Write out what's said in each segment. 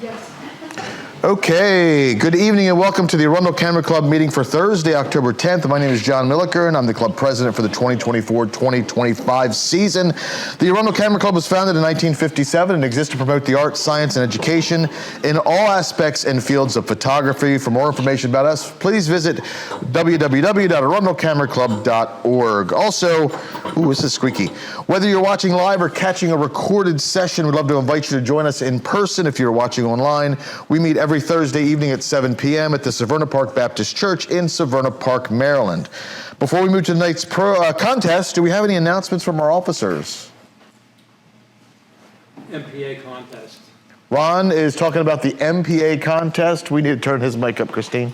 Yes. Okay, good evening and welcome to the Arundel Camera Club meeting for Thursday, October 10th. My name is John Milliker and I'm the club president for the 2024-2025 season. The Arundel Camera Club was founded in 1957 and exists to promote the arts, science, and education in all aspects and fields of photography. For more information about us, please visit www.arundelcameraclub.org. Also, this is squeaky. Whether you're watching live or catching a recorded session, we'd love to invite you to join us in person. If you're watching online, we meet every Thursday evening at 7 p.m. at the Severna Park Baptist Church in Severna Park, Maryland. Before we move to tonight's contest, do we have any announcements from our officers? MPA contest. Ron is talking about the MPA contest. We need to turn his mic up, Christine.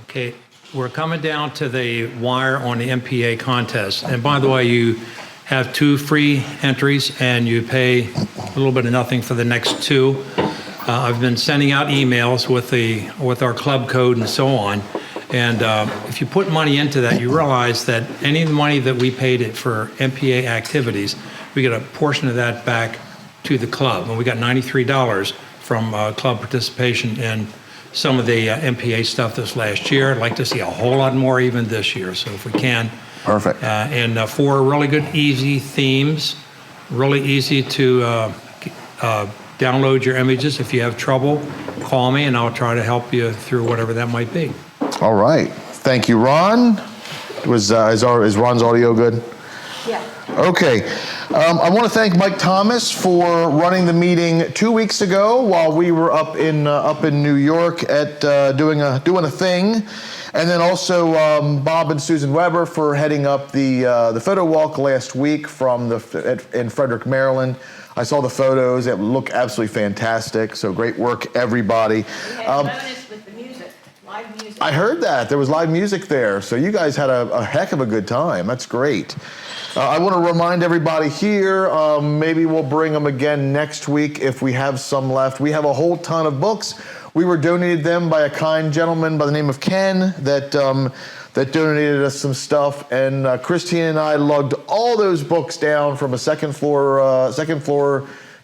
Okay, we're coming down to the wire on the MPA contest. And by the way, you have 2 free entries and you pay a little bit of nothing for the next 2. I've been sending out emails with our club code and so on. And if you put money into that, you realize that any of the money that we paid it for MPA activities, we get a portion of that back to the club. And we got $93 from club participation in some of the MPA stuff this last year. I'd like to see a whole lot more even this year. So if we can. Perfect. And 4 really good, easy themes, really easy to download your images. If you have trouble, call me and I'll try to help you through whatever that might be. All right. Thank you, Ron. Is Ron's audio good? Yeah. Okay. I want to thank Mike Thomas for running the meeting 2 weeks ago while we were up in New York at doing a thing. And then also Bob and Susan Weber for heading up the photo walk last week in Frederick, Maryland. I saw the photos. It looked absolutely fantastic. So great work, everybody. We had a bonus with the music, live music. I heard that. There was live music there. So you guys had a heck of a good time. That's great. I want to remind everybody here, maybe we'll bring them again next week if we have some left. We have a whole ton of books. We were donated them by a kind gentleman by the name of Ken that donated us some stuff, and Christine and I lugged all those books down from a second floor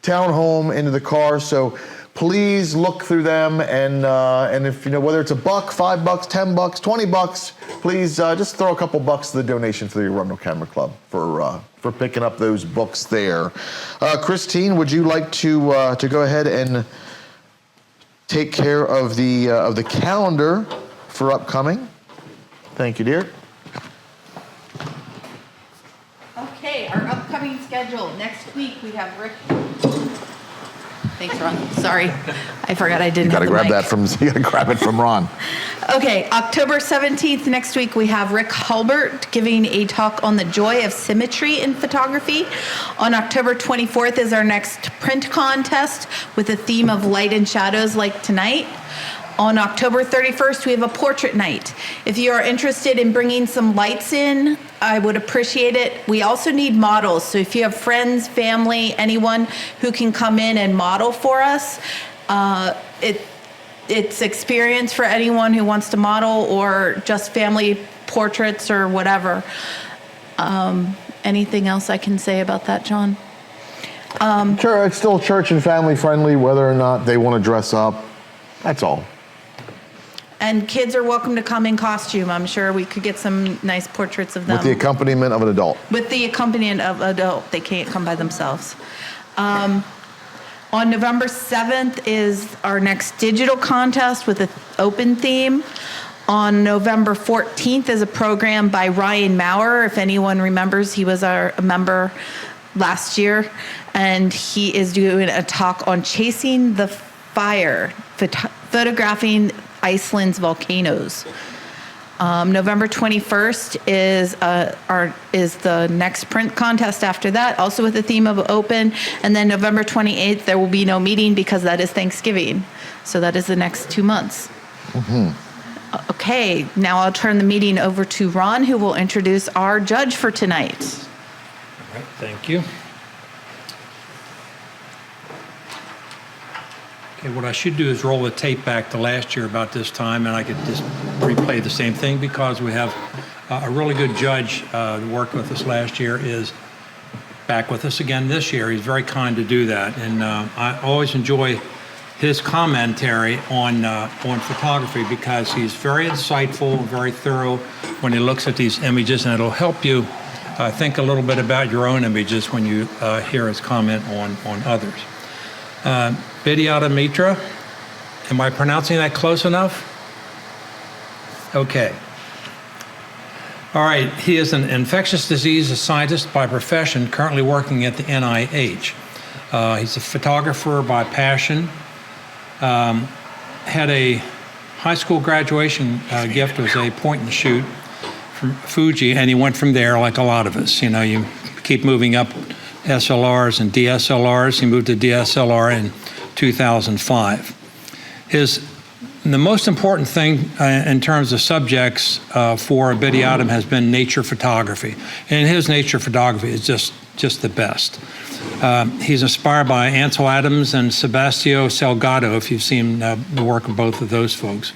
townhome into the car. So please look through them, and if you know whether it's $1, $5, $10, $20, please just throw a couple bucks to the donation for the Arundel Camera Club for picking up those books there. Christine, would you like to go ahead and take care of the calendar for upcoming? Thank you, dear. Okay, our upcoming schedule. Next week we have Rick. Thanks, Ron. Sorry, I forgot I didn't have the mic. You gotta grab it from Ron. Okay, October 17th next week we have Rick Hulbert giving a talk on the joy of symmetry in photography. On October 24th is our next print contest with a theme of light and shadows like tonight. On October 31st, we have a portrait night. If you are interested in bringing some lights in, I would appreciate it. We also need models. So if you have friends, family, anyone who can come in and model for us, it's experience for anyone who wants to model or just family portraits or whatever. Anything else I can say about that, John? Sure, it's still church and family friendly, whether or not they want to dress up. That's all. And kids are welcome to come in costume. I'm sure we could get some nice portraits of them. With the accompaniment of an adult. With the accompaniment of an adult. They can't come by themselves. On November 7th is our next digital contest with an open theme. On November 14th is a program by Ryan Maurer. If anyone remembers, he was a member last year. And he is doing a talk on chasing the fire, photographing Iceland's volcanoes. November 21st is the next print contest after that, also with the theme of open. And then November 28th, there will be no meeting because that is Thanksgiving. So that is the next 2 months. Mm-hmm. Okay, now I'll turn the meeting over to Ron, who will introduce our judge for tonight. All right, thank you. Okay, what I should do is roll the tape back to last year about this time, and I could just replay the same thing because we have a really good judge that worked with us last year is back with us again this year. He's very kind to do that, and I always enjoy his commentary on photography because he's very insightful, very thorough when he looks at these images, and it'll help you think a little bit about your own images when you hear his comment on others. Vidyata Mitra, am I pronouncing that close enough? Okay. All right, he is an infectious disease scientist by profession, currently working at the NIH. He's a photographer by passion. Had a high school graduation gift was a point and shoot from Fuji, and he went from there like a lot of us. You know, you keep moving up SLRs and DSLRs. He moved to DSLR in 2005. The most important thing in terms of subjects for Vidyata has been nature photography, and his nature photography is just the best. He's inspired by Ansel Adams and Sebastião Salgado, if you've seen the work of both of those folks.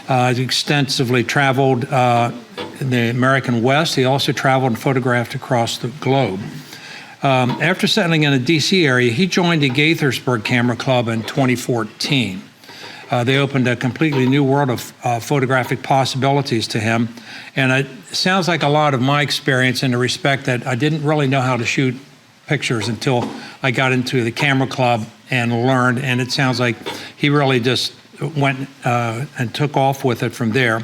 He's extensively traveled in the American West. He also traveled and photographed across the globe. After settling in the D.C. area, he joined the Gaithersburg Camera Club in 2014. They opened a completely new world of photographic possibilities to him. And it sounds like a lot of my experience in the respect that I didn't really know how to shoot pictures until I got into the camera club and learned. And it sounds like he really just went and took off with it from there.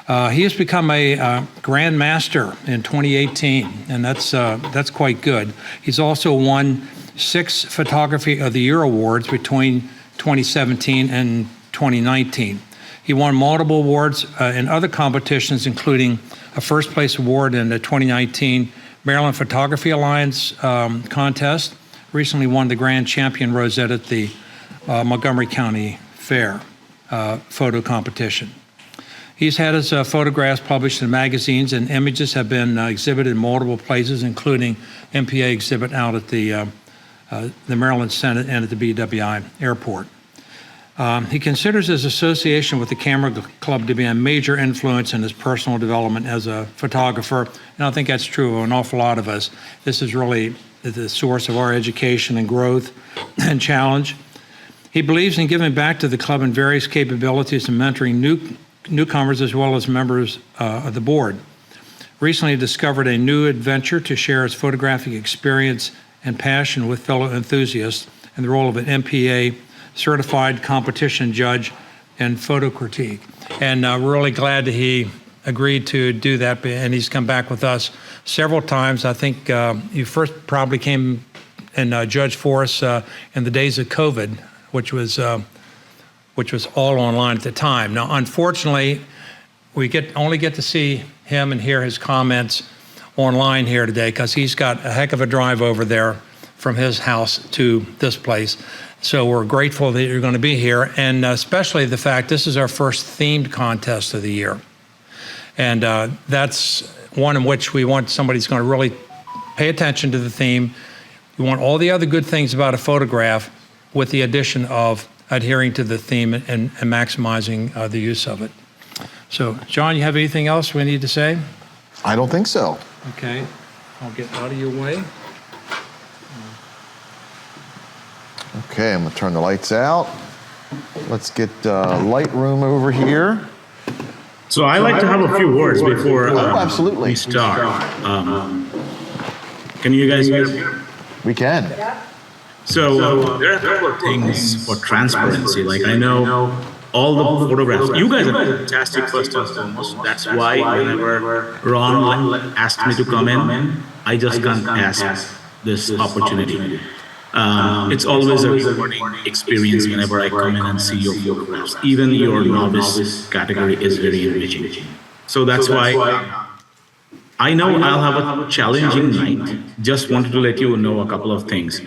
He has become a Grand Master in 2018, and that's quite good. He's also won 6 Photography of the Year awards between 2017 and 2019. He won multiple awards in other competitions, including a first place award in the 2019 Maryland Photography Alliance contest. Recently won the Grand Champion Rosette at the Montgomery County Fair photo competition. He's had his photographs published in magazines, and images have been exhibited in multiple places, including MPA exhibit out at the Maryland Senate and at the BWI Airport. He considers his association with the Camera Club to be a major influence in his personal development as a photographer, and I think that's true of an awful lot of us. This is really the source of our education and growth and challenge. He believes in giving back to the club in various capabilities and mentoring newcomers as well as members of the board. Recently discovered a new adventure to share his photographic experience and passion with fellow enthusiasts in the role of an MPA certified competition judge and photo critique. And we're really glad that he agreed to do that, and he's come back with us several times. I think you first probably came and judged for us in the days of COVID, which was all online at the time. Now, unfortunately, we only get to see him and hear his comments online here today because he's got a heck of a drive over there from his house to this place. So we're grateful that you're going to be here, and especially the fact this is our first themed contest of the year. And that's one in which we want somebody who's going to really pay attention to the theme. We want all the other good things about a photograph with the addition of adhering to the theme and maximizing the use of it. So, John, you have anything else we need to say? I don't think so. Okay, I'll get out of your way. Okay, I'm gonna turn the lights out. Let's get Lightroom over here. So I like to have a few words before absolutely. we start. Can you guys hear me? We can. So there are a couple of things for transparency. Like I know all the photographs. You guys are fantastic first and foremost. That's why whenever Ron asked me to come in, I just can't pass this opportunity. It's always a rewarding experience whenever I come in and see your photographs. Even your novice category is very enriching. So that's why I know I'll have a challenging night. Just wanted to let you know a couple of things.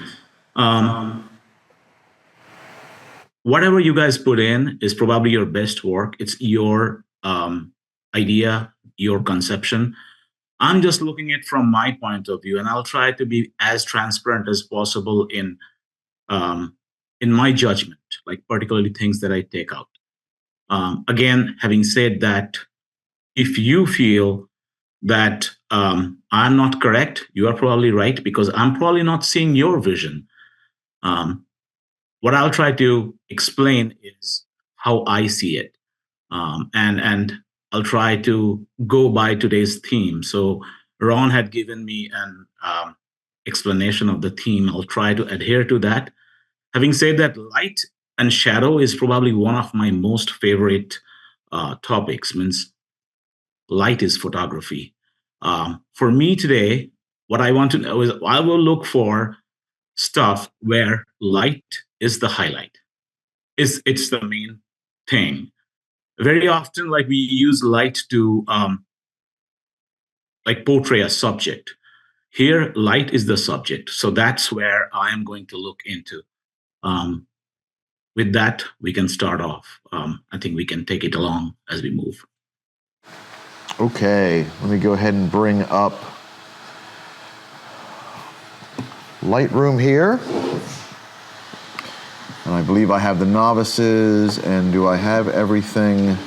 Whatever you guys put in is probably your best work. It's your idea, your conception. I'm just looking at it from my point of view, and I'll try to be as transparent as possible in my judgment, like particularly things that I take out. Again, having said that, if you feel that I'm not correct. You are probably right because I'm probably not seeing your vision. Um, what I'll try to explain is how I see it, and I'll try to go by today's theme. So Ron had given me an explanation of the theme. I'll try to adhere to that. Having said that, light and shadow is probably one of my most favorite topics. Means light is photography. For me today, what I want to know is I will look for stuff where light is the highlight. It's the main thing. Very often, like we use light to like portray a subject. Here, light is the subject. So that's where I am going to look into. Um, with that, we can start off. I think we can take it along as we move. Okay, let me go ahead and bring up Lightroom here. And I believe I have the novices, and do I have everything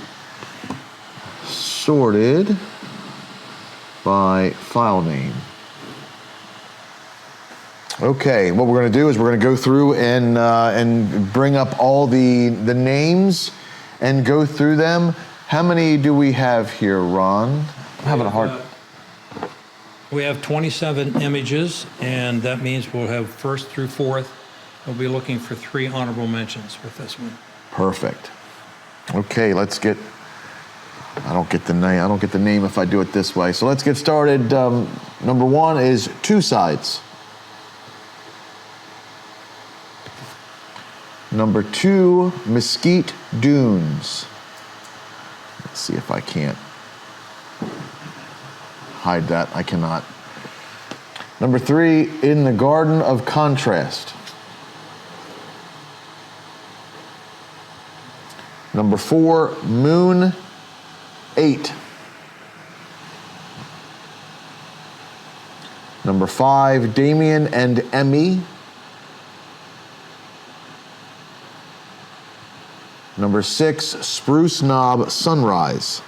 sorted by file name? Okay, what we're going to do is we're going to go through and bring up all the names and go through them. How many do we have here, Ron? I'm having a hard. We have 27 images, and that means we'll have first through fourth. We'll be looking for 3 honorable mentions with this one. Perfect. Okay, let's get. I don't get the name. I don't get the name if I do it this way. So let's get started. Number 1 is Two Sides. Number 2, Mesquite Dunes. Let's see if I can't hide that. I cannot. Number 3, In the Garden of Contrast. Number 4, Moon 8. Number 5, Damien and Emmy. Number 6, Spruce Knob Sunrise.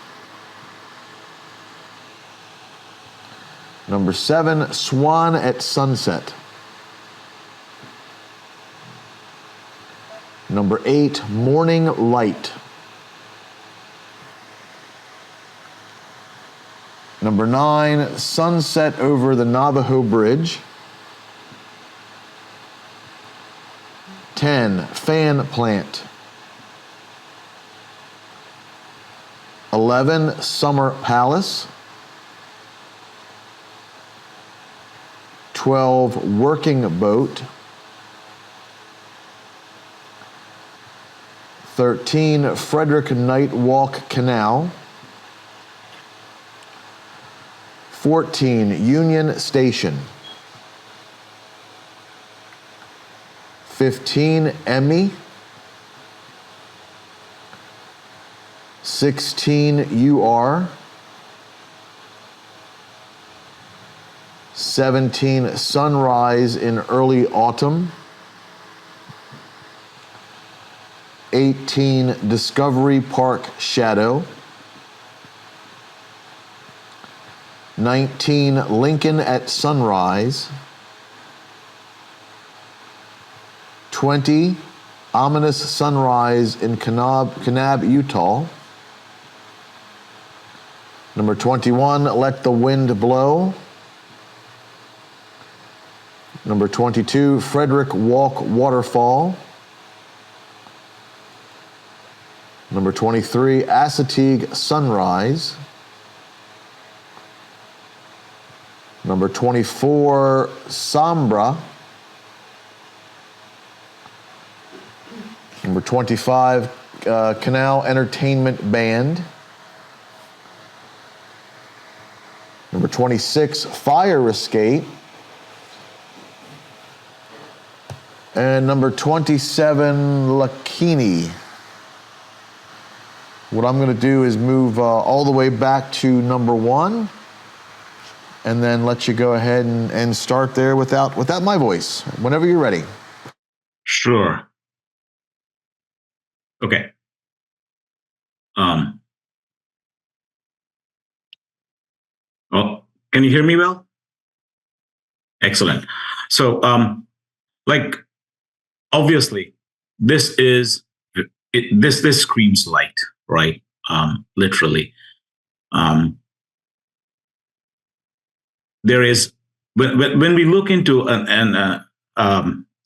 Number 7, Swan at Sunset. Number 8, Morning Light. Number 9, Sunset over the Navajo Bridge. 10, Fan Plant. 11, Summer Palace. 12, Working Boat. 13, Frederick Night Walk Canal. 14, Union Station. 15, Emmy. 16, UR. 17, Sunrise in Early Autumn. 18, Discovery Park Shadow. 19, Lincoln at Sunrise. 20, Ominous Sunrise in Kanab, Utah. Number 21, Let the Wind Blow. Number 22, Frederick Walk Waterfall. Number 23, Assateague Sunrise. Number 24, Sombra. Number 25, Canal Entertainment Band. Number 26, Fire Escape. And number 27, Lakini. What I'm going to do is move all the way back to number 1, and then let you go ahead and start there without my voice, whenever you're ready. Sure. Okay. Well, Can you hear me well? Excellent. So, like, obviously, this is this screams light, right? Literally. Um, there is when we look into an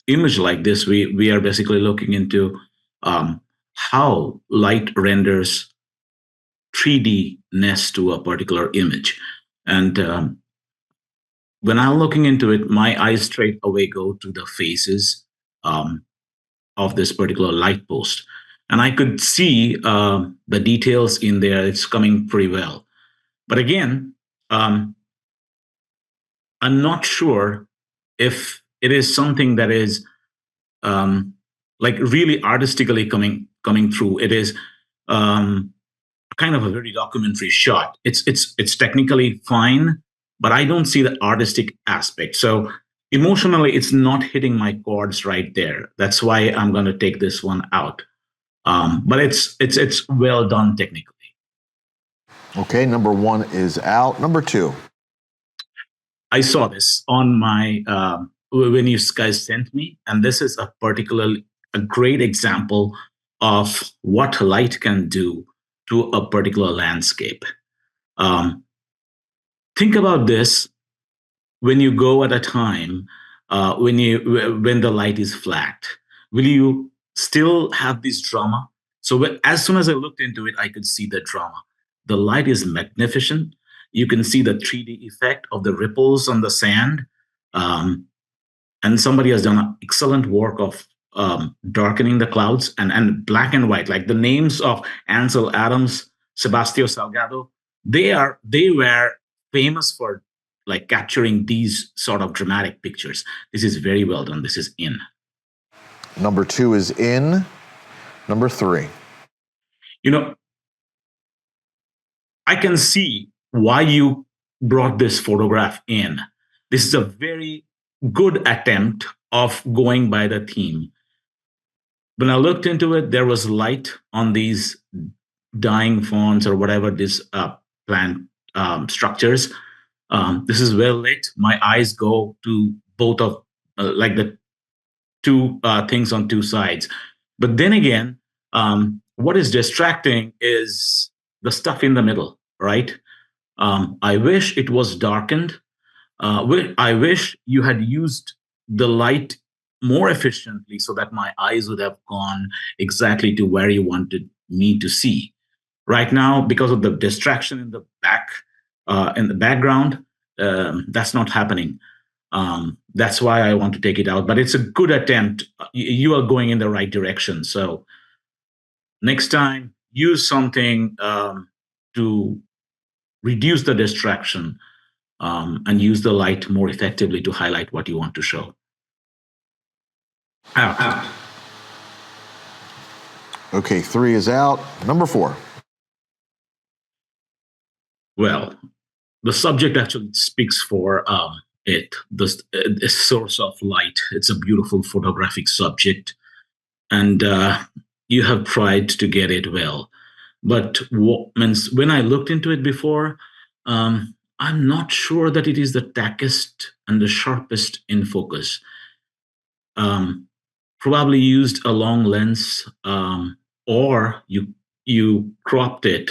image like this, we are basically looking into how light renders 3D ness to a particular image, and when I'm looking into it, my eyes straight away go to the faces um, of this particular light post, and I could see the details in there. It's coming pretty well, but again. I'm not sure if it is something that is um, like really artistically coming through. It is um, kind of a very documentary shot. It's technically fine, but I don't see the artistic aspect. So emotionally, it's not hitting my chords right there. That's why I'm going to take this one out. But it's well done technically. Okay, number 1 is out. Number 2. I saw this on my when you guys sent me, and this is a great example of what light can do to a particular landscape. Um, think about this when you go at a time when the light is flat. Will you still have this drama? So as soon as I looked into it, I could see the drama. The light is magnificent. You can see the 3D effect of the ripples on the sand. Um, and somebody has done an excellent work of darkening the clouds and black and white, like the names of Ansel Adams, Sebastio Salgado. They were famous for like capturing these sort of dramatic pictures. This is very well done. This is in. Number 2 is in. Number 3. You know, I can see why you brought this photograph in. This is a very good attempt of going by the theme. When I looked into it, there was light on these dying fawns or whatever these plant structures. This is well lit. My eyes go to both of like the two things on two sides. But then again, what is distracting is the stuff in the middle, right? I wish it was darkened. I wish you had used the light more efficiently so that my eyes would have gone exactly to where you wanted me to see. Right now, because of the distraction in the background, that's not happening. That's why I want to take it out. But it's a good attempt. You are going in the right direction. So next time, use something to reduce the distraction and use the light more effectively to highlight what you want to show. Out. Okay, 3 is out. Number 4. Well, the subject actually speaks for it. The source of light. It's a beautiful photographic subject, and you have tried to get it well. But when I looked into it before, I'm not sure that it is the tackest and the sharpest in focus. Probably used a long lens, or you cropped it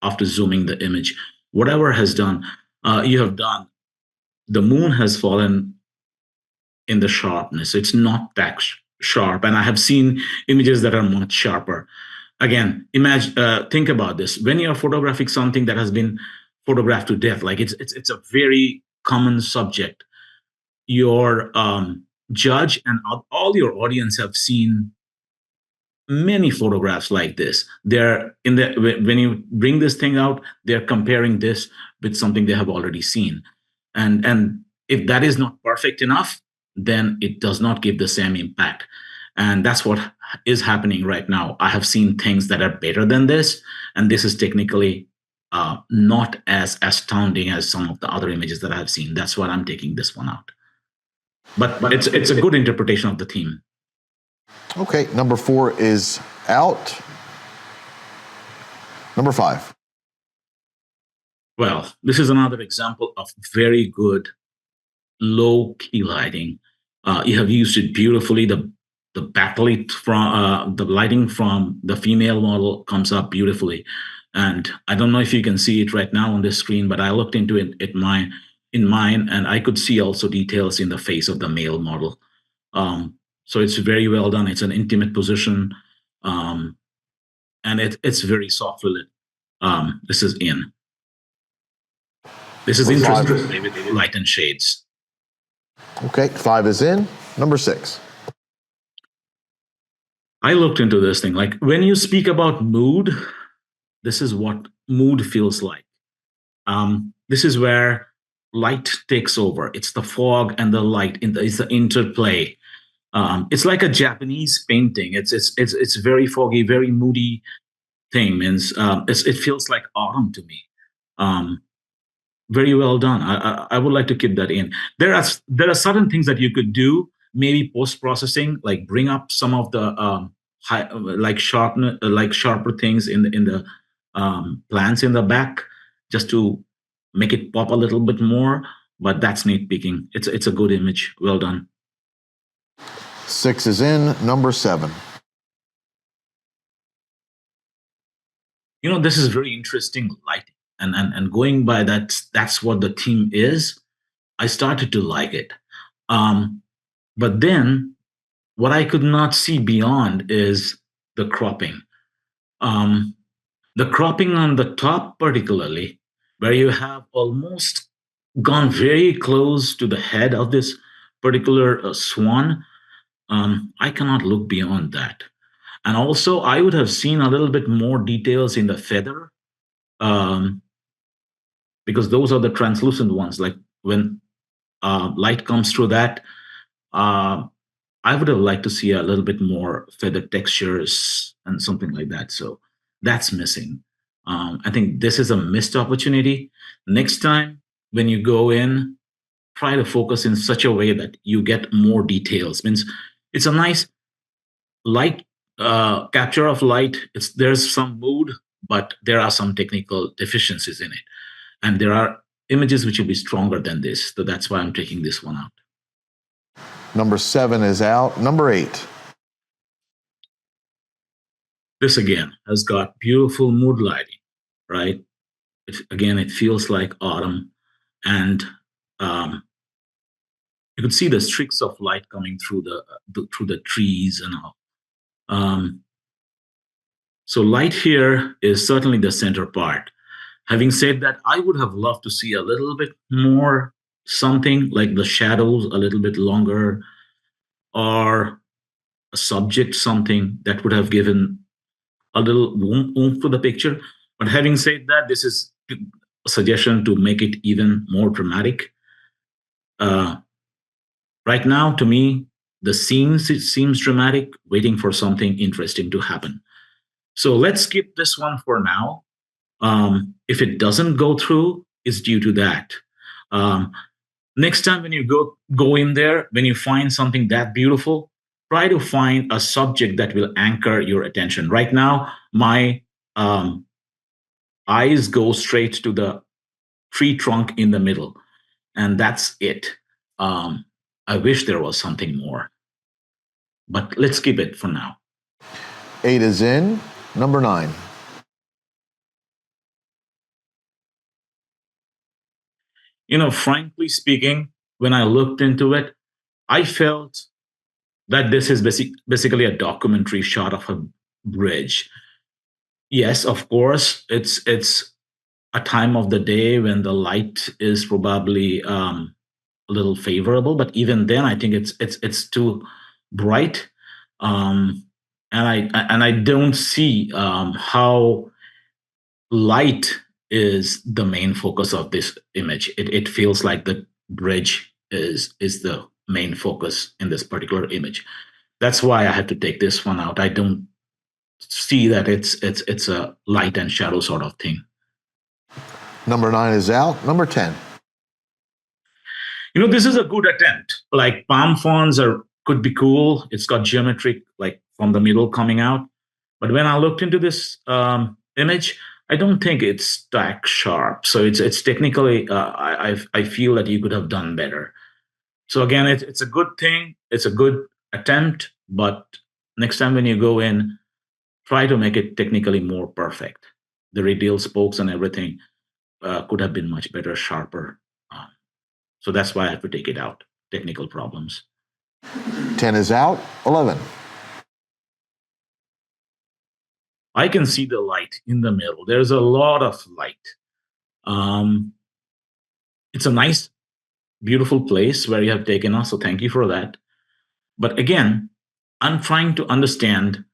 after zooming the image. Whatever you have done. The moon has fallen in the sharpness. It's not that sharp, and I have seen images that are much sharper. Again, think about this. When you're photographing something that has been photographed to death, like it's a very common subject. Your judge and all your audience have seen many photographs like this. When you bring this thing out, they're comparing this with something they have already seen, and if that is not perfect enough, then it does not give the same impact. And that's what is happening right now. I have seen things that are better than this, and this is technically not as astounding as some of the other images that I have seen. That's why I'm taking this one out. But it's a good interpretation of the theme. Okay, number 4 is out. Number 5. Well, this is another example of very good low key lighting. You have used it beautifully. The backlight from the lighting from the female model comes up beautifully. And I don't know if you can see it right now on this screen, but I looked into it in mine, and I could see also details in the face of the male model. So it's very well done. It's an intimate position, and it's very softly lit. This is in. This is Well, five interesting with light and shades. Okay, 5 is in. Number 6. I looked into this thing. Like when you speak about mood, this is what mood feels like. This is where light takes over. It's the fog and the light. It's the interplay. It's like a Japanese painting. It's very foggy, very moody thing. Means it feels like autumn to me. Very well done. I would like to keep that in. There are certain things that you could do, maybe post processing, like bring up some of the sharper things in the plants in the back, just to make it pop a little bit more. But that's nitpicking. It's a good image. Well done. 6 is in. Number 7. This is very interesting lighting. And going by that's what the theme is. I started to like it, but then what I could not see beyond is the cropping. The cropping on the top, particularly, where you have almost gone very close to the head of this particular swan. I cannot look beyond that. And also, I would have seen a little bit more details in the feather. Because those are the translucent ones. Like when light comes through that, I would have liked to see a little bit more feather textures and something like that. So that's missing. I think this is a missed opportunity. Next time when you go in, try to focus in such a way that you get more details. Means it's a nice light capture of light. There's some mood, but there are some technical deficiencies in it. And there are images which will be stronger than this. So that's why I'm taking this one out. Number 7 is out. Number 8. This again has got beautiful mood lighting, right? It feels like autumn. And you can see the streaks of light coming through the trees and all. So light here is certainly the center part. Having said that, I would have loved to see a little bit more something like the shadows a little bit longer, or a subject, something that would have given a little oomph to the picture. But having said that, this is a suggestion to make it even more dramatic. Right now, to me, it seems dramatic, waiting for something interesting to happen. So let's skip this one for now. If it doesn't go through, it's due to that. Next time when you go in there, when you find something that beautiful, try to find a subject that will anchor your attention. Right now, my eyes go straight to the tree trunk in the middle, and that's it. I wish there was something more, but let's keep it for now. 8 is in. Number 9. Frankly speaking, when I looked into it, I felt that this is basically a documentary shot of a bridge. Yes, of course, it's a time of the day when the light is probably a little favorable, but even then, I think it's too bright, and I don't see how light is the main focus of this image. It feels like the bridge is the main focus in this particular image. That's why I had to take this one out. I don't see that it's a light and shadow sort of thing. Number 9 is out. Number 10. This is a good attempt. Like palm fronds could be cool. It's got geometric, like from the middle coming out. But when I looked into this image, I don't think it's stack sharp. So it's technically, I feel that you could have done better. So again, it's a good thing. It's a good attempt, but next time when you go in, try to make it technically more perfect. The radial spokes and everything could have been much better, sharper. Um, so that's why I have to take it out. Technical problems. 10 is out. 11. I can see the light in the middle. There's a lot of light. Um, it's a nice, beautiful place where you have taken us. So thank you for that. But again, I'm trying to understand.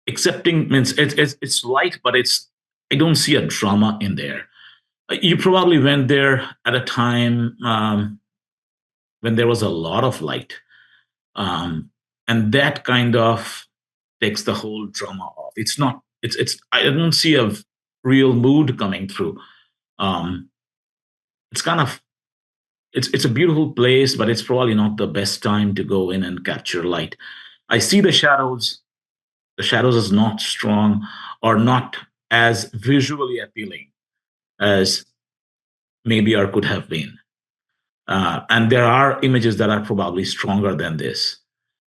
Accepting means it's light, but I don't see a drama in there. You probably went there at a time when there was a lot of light, and that kind of takes the whole drama off. It's not. It's. I don't see a real mood coming through. Um, it's kind of. It's a beautiful place, but it's probably not the best time to go in and capture light. I see the shadows. The shadows is not strong or not as visually appealing as maybe or could have been. And there are images that are probably stronger than this.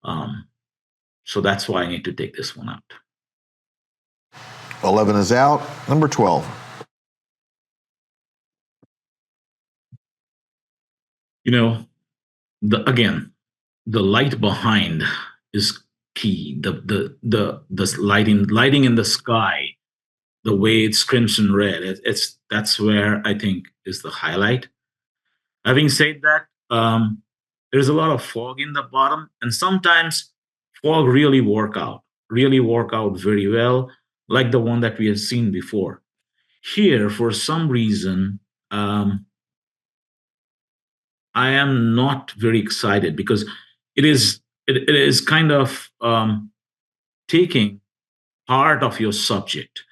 Um, so that's why I need to take this one out. 11 is out. Number 12. You know, again, the light behind is key. The lighting in the sky, the way it's crimson red, that's where I think is the highlight. Having said that, there's a lot of fog in the bottom, and sometimes fog really work out very well, like the one that we have seen before. Here, for some reason, I am not very excited because it is kind of taking part of your subject.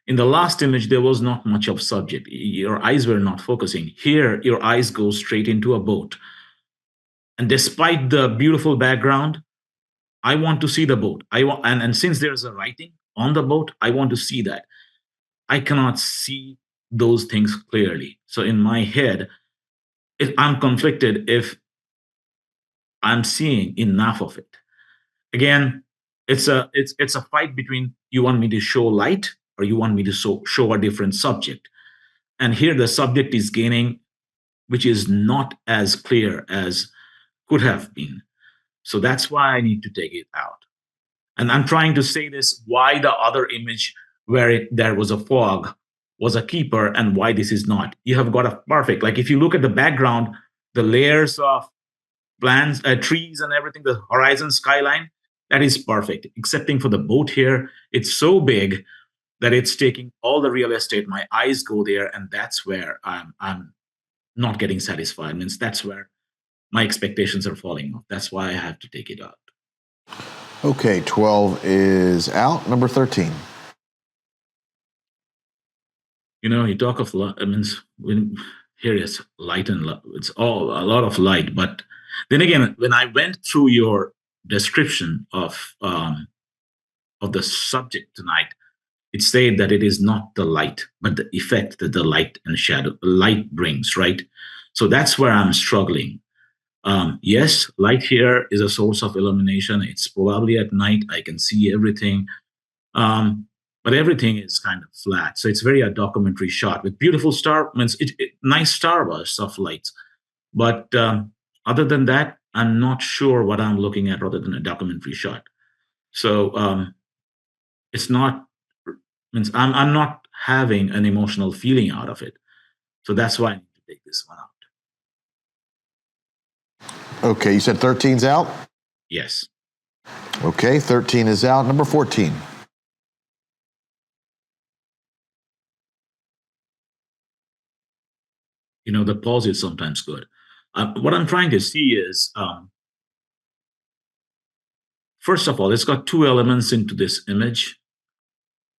In the last image, there was not much of subject. Your eyes were not focusing. Here, your eyes go straight into a boat. And despite the beautiful background, I want to see the boat. And since there's a writing on the boat, I want to see that. I cannot see those things clearly. So in my head, I'm conflicted if I'm seeing enough of it. Again, it's a fight between you want me to show light or you want me to show a different subject. And here the subject is gaining, which is not as clear as could have been. So that's why I need to take it out. And I'm trying to say this why the other image where there was a fog was a keeper and why this is not. You have got a perfect, like if you look at the background, the layers of plants, trees and everything, the horizon skyline, that is perfect, excepting for the boat here. It's so big that it's taking all the real estate. My eyes go there, and that's where I'm not getting satisfied. Means that's where my expectations are falling off. That's why I have to take it out. Okay, 12 is out. Number 13. You know, you talk of light. I mean, here is light and it's all a lot of light. But then again, when I went through your description of the subject tonight, it said that it is not the light, but the effect that the light brings, right? So that's where I'm struggling. Yes, light here is a source of illumination. It's probably at night. I can see everything. But everything is kind of flat. So it's very a documentary shot with beautiful nice starbursts of lights. But other than that, I'm not sure what I'm looking at other than a documentary shot. So it's not, means I'm not having an emotional feeling out of it. So that's why I need to take this one out. Okay, you said 13's out? Yes. Okay, 13 is out. Number 14. You know, the pause is sometimes good. What I'm trying to see is, first of all, it's got two elements into this image.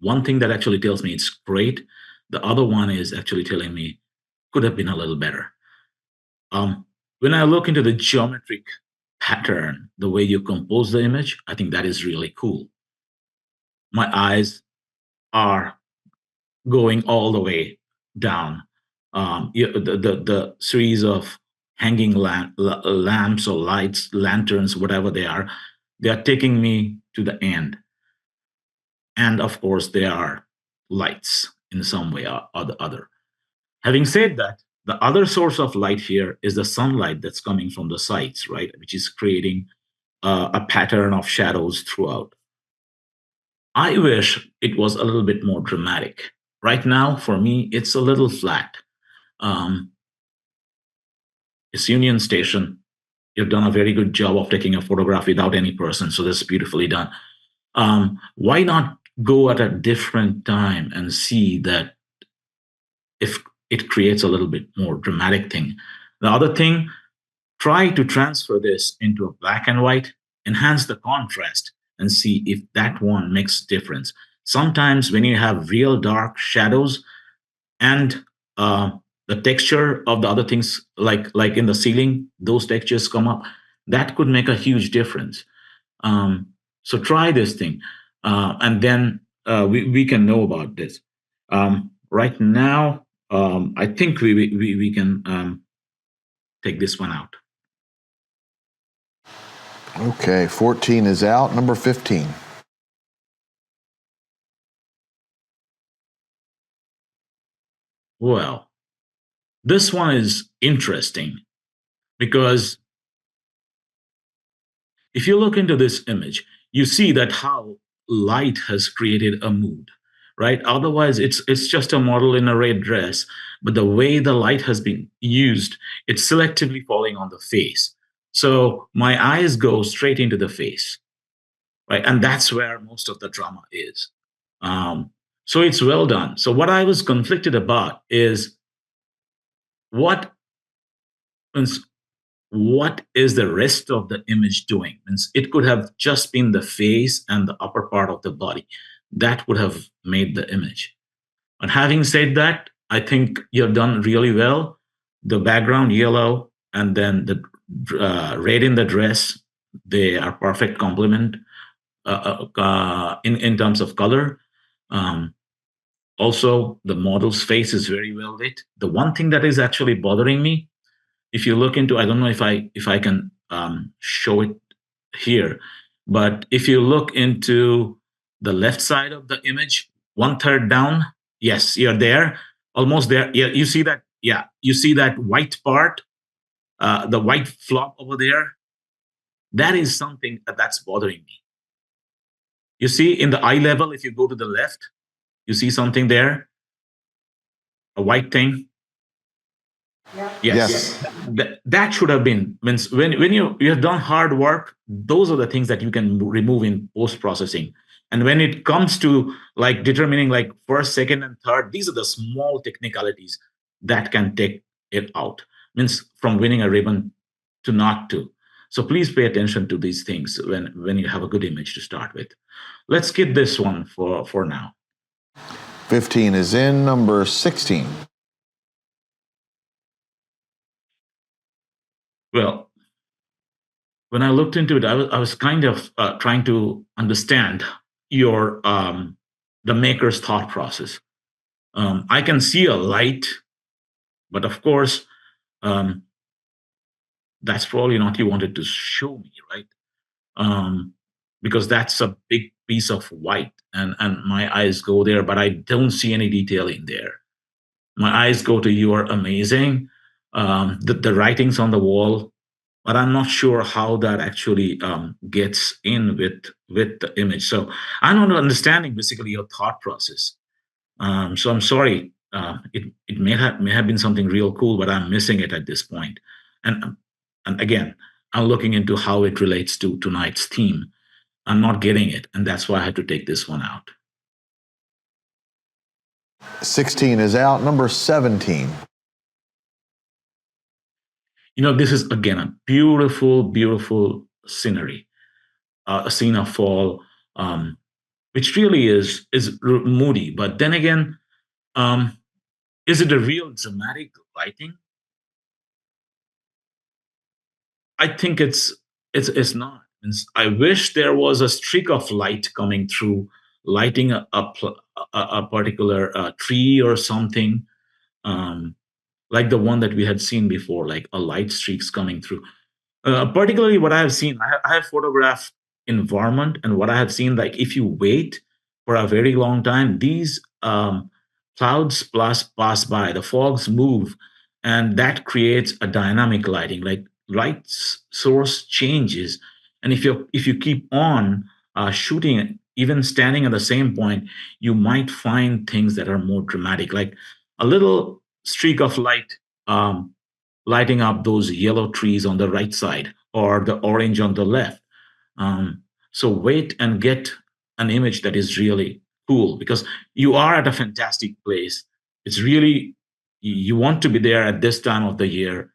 One thing that actually tells me it's great. The other one is actually telling me could have been a little better. When I look into the geometric pattern, the way you compose the image, I think that is really cool. My eyes are going all the way down. The series of hanging lamps or lights, lanterns, whatever they are taking me to the end. And of course, they are lights in some way or the other. Having said that, the other source of light here is the sunlight that's coming from the sides, right, which is creating a pattern of shadows throughout. I wish it was a little bit more dramatic. Right now, for me, it's a little flat. Um, it's Union Station. You've done a very good job of taking a photograph without any person, so that's beautifully done. Why not go at a different time and see that if it creates a little bit more dramatic thing? The other thing, try to transfer this into a black and white, enhance the contrast, and see if that one makes difference. Sometimes when you have real dark shadows and the texture of the other things, like in the ceiling, those textures come up, that could make a huge difference. So try this thing, and then we can know about this. Right now, I think we can take this one out. Okay, 14 is out. Number 15. Well, this one is interesting because if you look into this image, you see that how light has created a mood, right? Otherwise, it's just a model in a red dress, but the way the light has been used, it's selectively falling on the face. So my eyes go straight into the face, right? And that's where most of the drama is. Um, so it's well done. So what I was conflicted about is what means what is the rest of the image doing? Means it could have just been the face and the upper part of the body. That would have made the image. But having said that, I think you've done really well. The background yellow and then the red in the dress, they are perfect complement in terms of color. Um, Also, the model's face is very well lit. The one thing that is actually bothering me, if you look into, I don't know if I can show it here, but if you look into the left side of the image, 1/3 down, yes, you're there, almost there. Yeah, you see that. Yeah, you see that white part, the white flop over there. That is something that's bothering me. You see, in the eye level, if you go to the left, you see something there, a white thing. Yes. Yes. That should have been, means when you have done hard work, those are the things that you can remove in post processing. And when it comes to like determining like first, second, and third, these are the small technicalities that can take it out. Means from winning a ribbon to not to. So please pay attention to these things when you have a good image to start with. Let's skip this one for now. 15 is in. Number 16. Well, when I looked into it, I was kind of trying to understand your the maker's thought process. I can see a light, but of course, um, that's probably not you wanted to show me, right? Because that's a big piece of white, and my eyes go there, but I don't see any detail in there. My eyes go to you are amazing. The writings on the wall, but I'm not sure how that actually gets in with the image. So I'm not understanding basically your thought process. So I'm sorry. It may have been something real cool, but I'm missing it at this point. And again, I'm looking into how it relates to tonight's theme. I'm not getting it, and that's why I had to take this one out. 16 is out. Number 17. This is again a beautiful, beautiful scenery, a scene of fall, which really is moody. But then again, is it a real dramatic lighting? I think it's not. I wish there was a streak of light coming through lighting a particular tree or something, like the one that we had seen before, like a light streaks coming through. Particularly what I have seen, I have photographed environment, and what I have seen, like if you wait for a very long time, these clouds pass by, the fogs move, and that creates a dynamic lighting, like source changes. And if you keep on shooting, even standing at the same point, you might find things that are more dramatic, like a little streak of light lighting up those yellow trees on the right side or the orange on the left. So wait and get an image that is really cool, because you are at a fantastic place. It's really, you want to be there at this time of the year.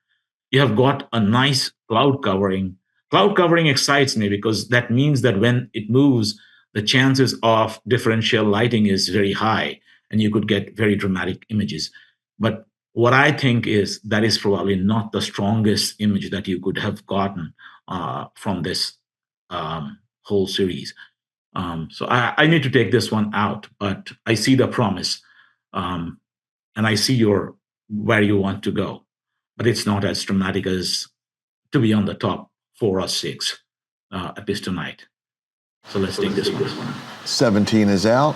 You have got a nice cloud covering. Cloud covering excites me because that means that when it moves, the chances of differential lighting is very high and you could get very dramatic images. But what I think is that is probably not the strongest image that you could have gotten from this whole series. So I need to take this one out, but I see the promise, and I see where you want to go, but it's not as dramatic as to be on the top 4 or 6, at least tonight. So let's take this one. 17 is out.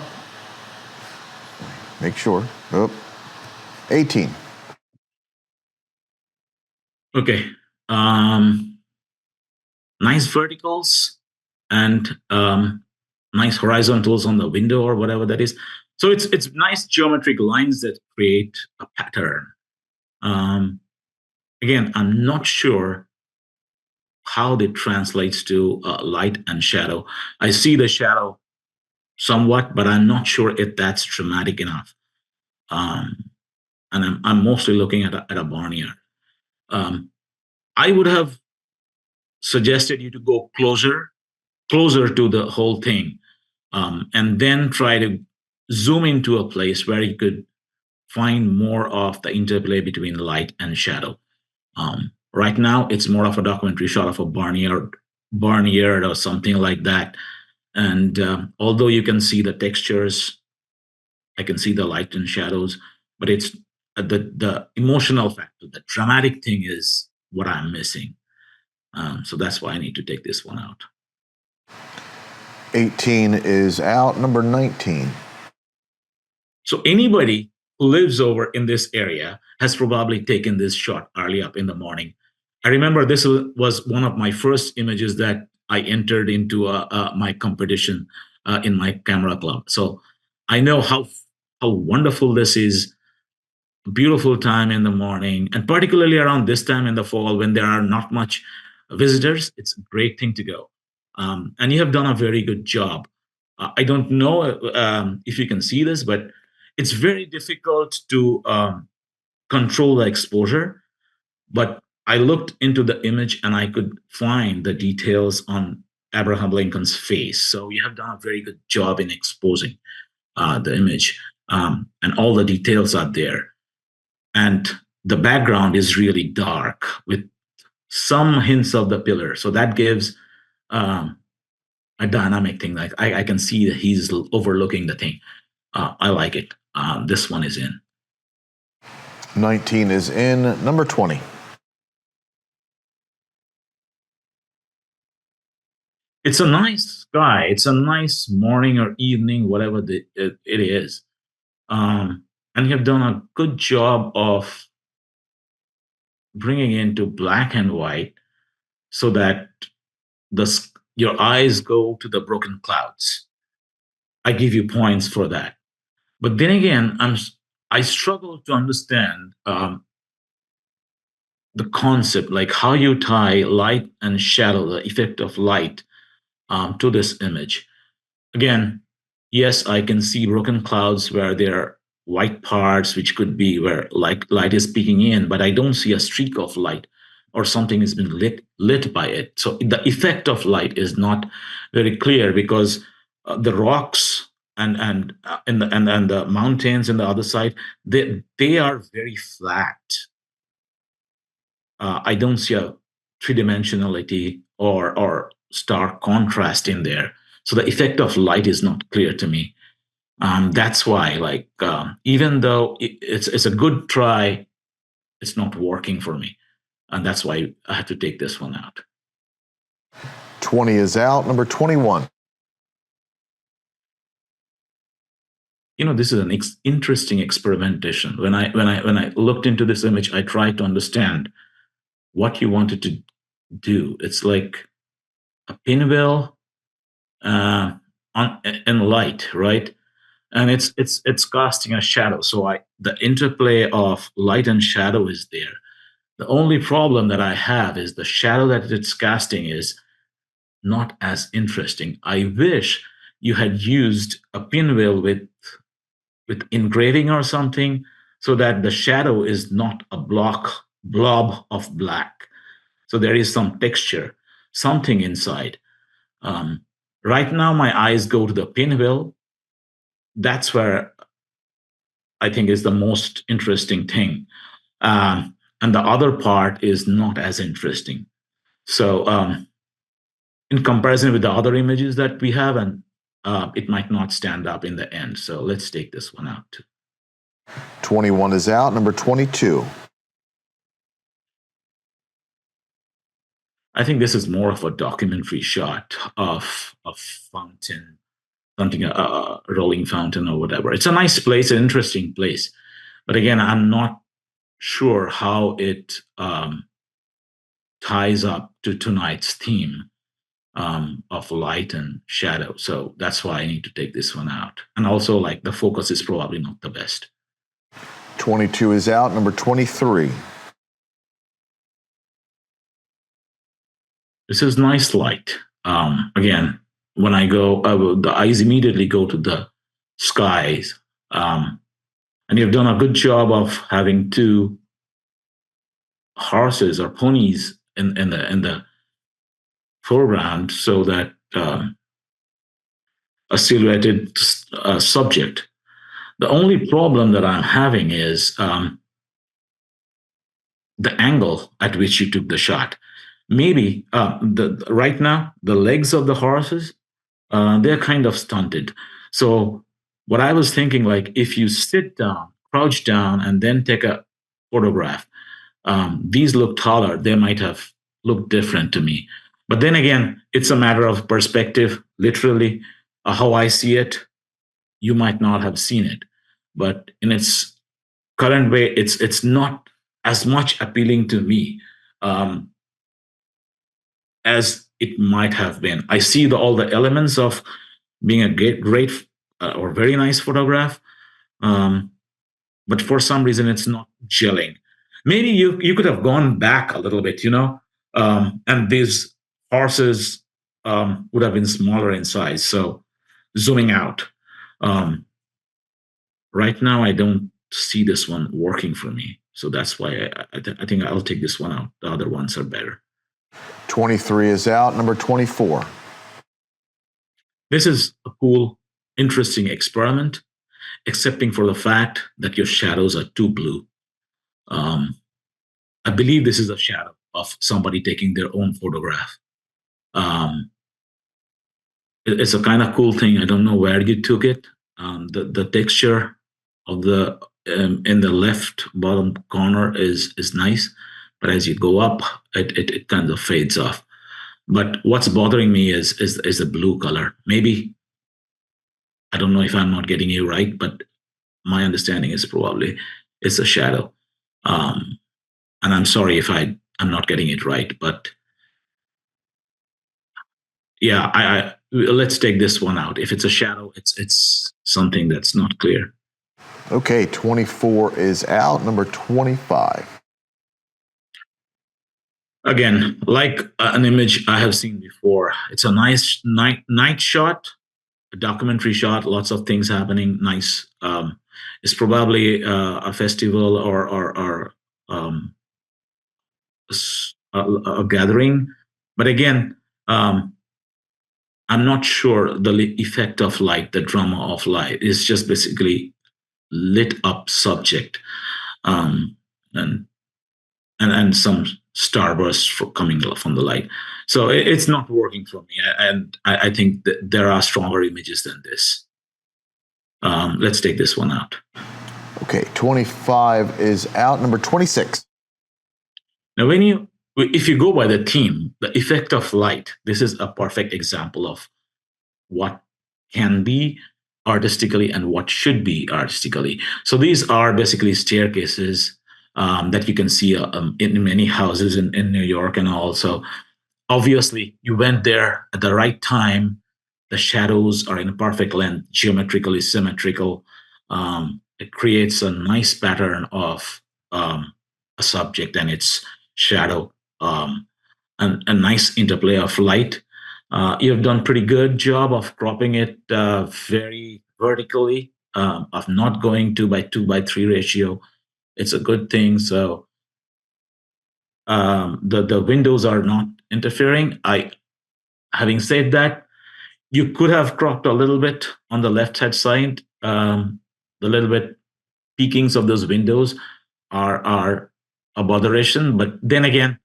Make sure. Oh. 18. Okay. Nice verticals and nice horizontals on the window or whatever that is. So it's nice geometric lines that create a pattern. Again, I'm not sure how that translates to light and shadow. I see the shadow somewhat, but I'm not sure if that's dramatic enough. And I'm mostly looking at a barnyard. I would have suggested you to go closer to the whole thing, and then try to zoom into a place where you could find more of the interplay between light and shadow. Right now, it's more of a documentary shot of a barnyard or something like that. And although you can see the textures, I can see the light and shadows, but it's the emotional factor, the dramatic thing is what I'm missing. So that's why I need to take this one out. 18 is out. Number 19. So anybody who lives over in this area has probably taken this shot early up in the morning. I remember this was one of my first images that I entered into my competition in my camera club. So I know how wonderful this is. Beautiful time in the morning, and particularly around this time in the fall when there are not much visitors, it's a great thing to go. And you have done a very good job. I don't know if you can see this, but it's very difficult to control the exposure. But I looked into the image and I could find the details on Abraham Lincoln's face. So you have done a very good job in exposing the image, and all the details are there. And the background is really dark with some hints of the pillar. So that gives a dynamic thing. Like I can see that he's overlooking the thing. I like it. This one is in. 19 is in. Number 20. It's a nice sky. It's a nice morning or evening, whatever it is. And you have done a good job of bringing into black and white so that your eyes go to the broken clouds. I give you points for that. But then again, I struggle to understand the concept, like how you tie light and shadow, the effect of light, to this image. Again, yes, I can see broken clouds where there are white parts, which could be where light is peeking in, but I don't see a streak of light or something has been lit by it. So the effect of light is not very clear because the rocks and the mountains on the other side, they are very flat. I don't see a three-dimensionality or stark contrast in there. So the effect of light is not clear to me. That's why, like, even though it's a good try, it's not working for me, and that's why I have to take this one out. 20 is out. Number 21. This is an interesting experimentation. When I looked into this image, I tried to understand what you wanted to do. It's like a pinwheel in light, right? And it's casting a shadow. So the interplay of light and shadow is there. The only problem that I have is the shadow that it's casting is not as interesting. I wish you had used a pinwheel with engraving or something, so that the shadow is not a blob of black. So there is some texture, something inside. Right now, my eyes go to the pinwheel. That's where I think is the most interesting thing. And the other part is not as interesting. So in comparison with the other images that we have, and it might not stand up in the end. So let's take this one out too. 21 is out. Number 22. I think this is more of a documentary shot of a fountain, something, a rolling fountain or whatever. It's a nice place, an interesting place. But again, I'm not sure how it ties up to tonight's theme of light and shadow. So that's why I need to take this one out. And also, like, the focus is probably not the best. 22 is out. Number 23. This is nice light. Again, when I go, the eyes immediately go to the skies. And you've done a good job of having two horses or ponies in the foreground, so that a silhouetted subject. The only problem that I'm having is the angle at which you took the shot. Maybe right now the legs of the horses, they're kind of stunted. So what I was thinking, like, if you sit down, crouch down, and then take a photograph, these look taller. They might have looked different to me. But then again, it's a matter of perspective. Literally, how I see it, you might not have seen it. But in its current way, it's not as much appealing to me as it might have been. I see all the elements of being a great or very nice photograph, but for some reason it's not gelling. Maybe you could have gone back a little bit, and these horses would have been smaller in size. So zooming out, right now I don't see this one working for me. So that's why I think I'll take this one out. The other ones are better. 23 is out. Number 24. This is a cool, interesting experiment, excepting for the fact that your shadows are too blue. I believe this is a shadow of somebody taking their own photograph. It's a kind of cool thing. I don't know where you took it. The texture of the in the left bottom corner is nice, but as you go up, it kind of fades off. But what's bothering me is the blue color. Maybe, I don't know if I'm not getting it right, but my understanding is probably it's a shadow. And I'm sorry if I'm not getting it right, but yeah, let's take this one out. If it's a shadow, it's something that's not clear. Okay, 24 is out. Number 25. Again, like an image I have seen before. It's a nice night shot, a documentary shot, lots of things happening, nice. It's probably a festival or a gathering. But again, I'm not sure the effect of light, the drama of light. It's just basically lit up subject. And and some starbursts coming from the light. So it's not working for me, and I think that there are stronger images than this. Let's take this one out. Okay, 25 is out. Number 26. Now, if you go by the theme, the effect of light, this is a perfect example of what can be artistically and what should be artistically. So these are basically staircases that you can see in many houses in New York, and also obviously you went there at the right time. The shadows are in a perfect length, geometrically symmetrical. It creates a nice pattern of a subject and its shadow, and a nice interplay of light. You've done pretty good job of cropping it very vertically, of not going 2:2:3 ratio. It's a good thing. So the windows are not interfering. Having said that, you could have cropped a little bit on the left hand side. The little bit peakings of those windows are a botheration, but then again,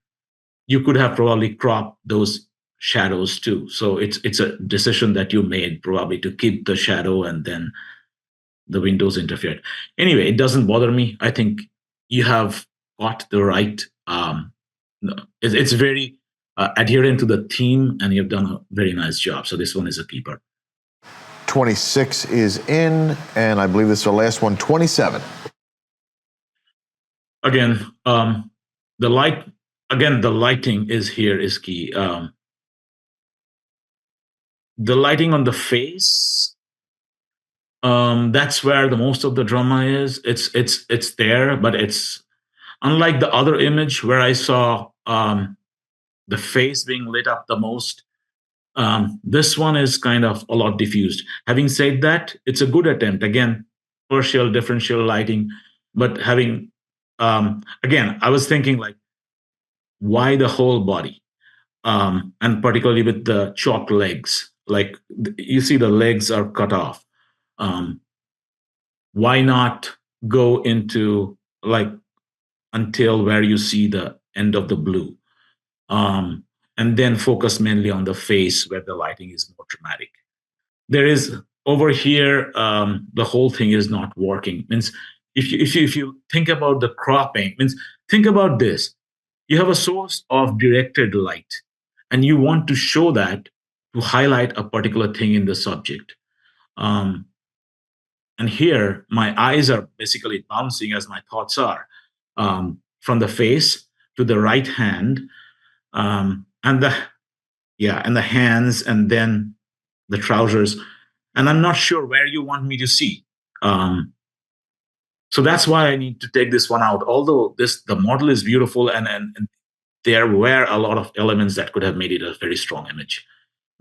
you could have probably cropped those shadows too. So it's a decision that you made, probably to keep the shadow and then the windows interfered. Anyway, it doesn't bother me. I think you have got the right. It's very adherent to the theme, and you've done a very nice job. So this one is a keeper. 26 is in, and I believe this is our last one, 27. Again, the lighting is key. The lighting on the face, that's where the most of the drama is. It's there, but it's unlike the other image where I saw the face being lit up the most. This one is kind of a lot diffused. Having said that, it's a good attempt. Again, partial differential lighting, but having again, I was thinking like, why the whole body? And particularly with the chalk legs, like you see the legs are cut off. Why not go into like until where you see the end of the blue? And then focus mainly on the face where the lighting is more dramatic. There is over here, the whole thing is not working. Means if you think about the cropping, means think about this. You have a source of directed light, and you want to show that to highlight a particular thing in the subject. And here, my eyes are basically bouncing as my thoughts are, from the face to the right hand, and the hands, and then the trousers. And I'm not sure where you want me to see. So that's why I need to take this one out. Although the model is beautiful, and there were a lot of elements that could have made it a very strong image.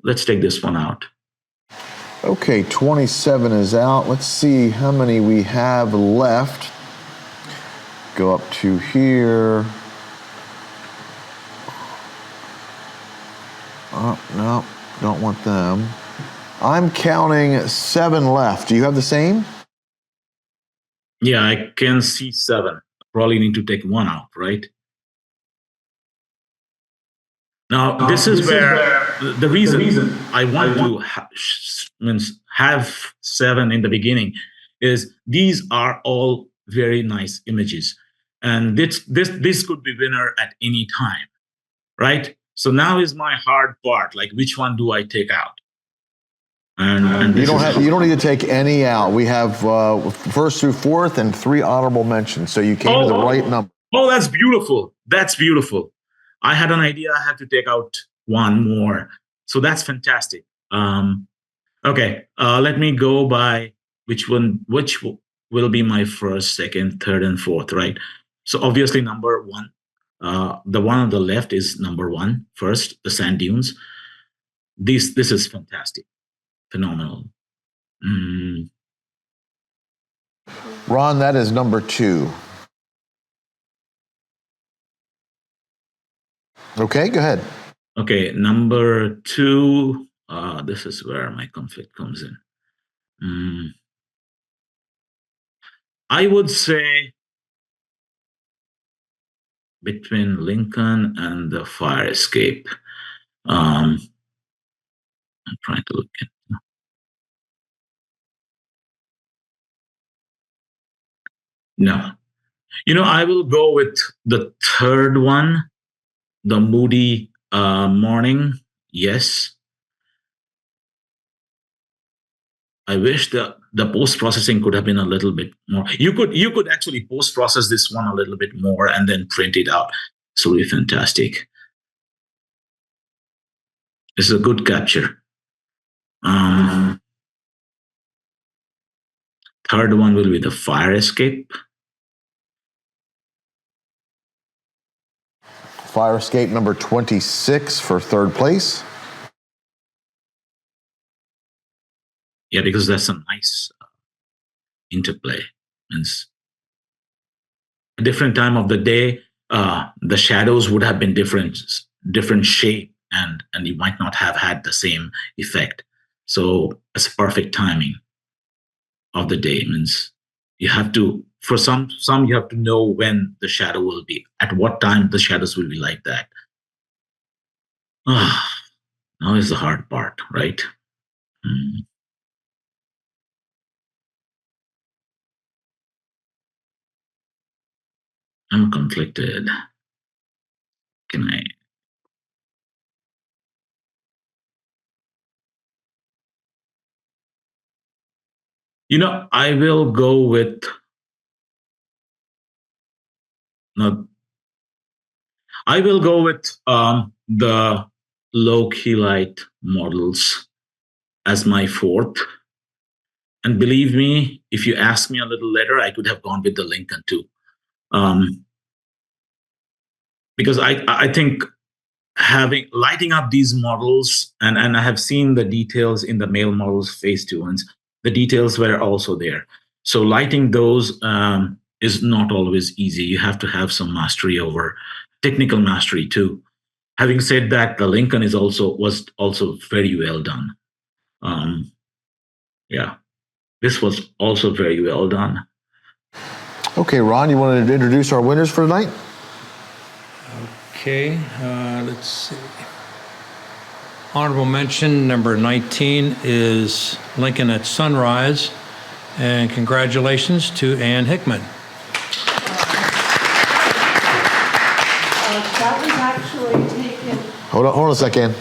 Let's take this one out. Okay, 27 is out. Let's see how many we have left. Go up to here. Oh, no, don't want them. I'm counting 7 left. Do you have the same? Yeah, I can see 7. Probably need to take 1 out, right? Now, this is where the reason I want to have 7 in the beginning is these are all very nice images, and this could be winner at any time, right? So now is my hard part, like which one do I take out? And you don't need to take any out. We have first through fourth and 3 honorable mentions, so you came to the right number. Oh, that's beautiful. That's beautiful. I had an idea I had to take out 1 more. So that's fantastic. Okay, let me go by which will be my first, second, third, and fourth, right? So obviously number 1, the one on the left is number 1 first, the sand dunes. This is fantastic, phenomenal. Ron, that is number 2. Okay, go ahead. Okay, number 2. This is where my conflict comes in. I would say between Lincoln and the fire escape. I'm trying to look at. No. I will go with the third one, the Moody morning. Yes. I wish the post processing could have been a little bit more. You could actually post process this one a little bit more and then print it out. It's really fantastic. This is a good capture. Third one will be the fire escape. Fire escape number 26 for third place. Yeah, because that's a nice interplay. It's a different time of the day. The shadows would have been different shape, and you might not have had the same effect. So it's perfect timing of the day. Means you have to, for some you have to know when the shadow will be, at what time the shadows will be like that. Now is the hard part, right? I'm conflicted. Can I? I will go with. No, I will go with the low key light models as my fourth. And believe me, if you ask me a little later, I could have gone with the Lincoln too. Because I think lighting up these models, and I have seen the details in the male models phase 2 ones, the details were also there. So lighting those is not always easy. You have to have some mastery over technical mastery too. Having said that, the Lincoln was also very well done. Yeah, this was also very well done. Okay, Ron, you wanted to introduce our winners for tonight? Okay, let's see. Honorable mention number 19 is Lincoln at Sunrise, and congratulations to Ann Hickman. That was actually taken. Hold on a second.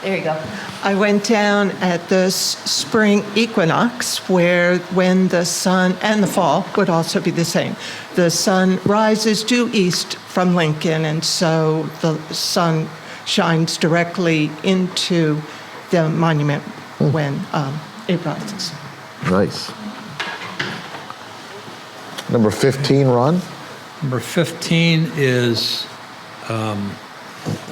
There you go. I went down at the spring equinox when the sun, and the fall would also be the same. The sun rises due east from Lincoln, and so the sun shines directly into the monument when it rises. Nice. Number 15, Ron. Number 15 is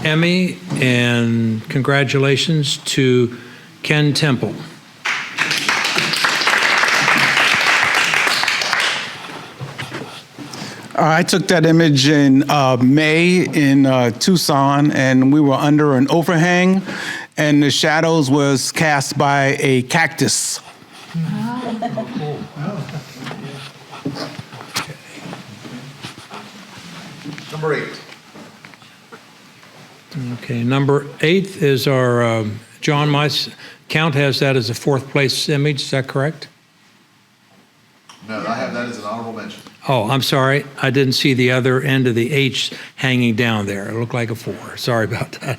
Emmy, and congratulations to Ken Temple. I took that image in May in Tucson, and we were under an overhang, and the shadows was cast by a cactus. Number 8. Okay, number 8 is our John. My count has that as a 4th place image. Is that correct? No, I have that as an honorable mention. Oh, I'm sorry. I didn't see the other end of the H hanging down there. It looked like a 4. Sorry about that.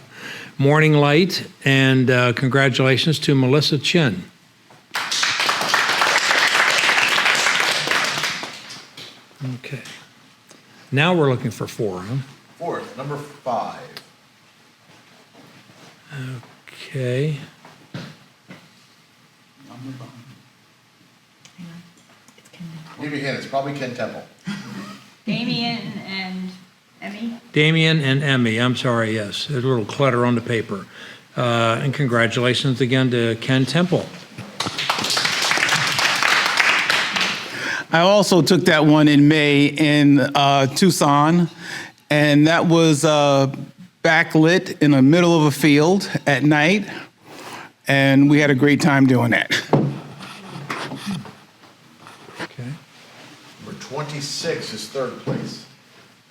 Morning Light, and congratulations to Melissa Chin. Okay. Now we're looking for 4, huh? 4th, number 5. Okay. Give me a hint. It's probably Ken Temple. Damien and Emmy. Damien and Emmy, I'm sorry, yes. There's a little clutter on the paper. And congratulations again to Ken Temple. I also took that one in May in Tucson, and that was backlit in the middle of a field at night, and we had a great time doing that. Okay. Number 26 is third place.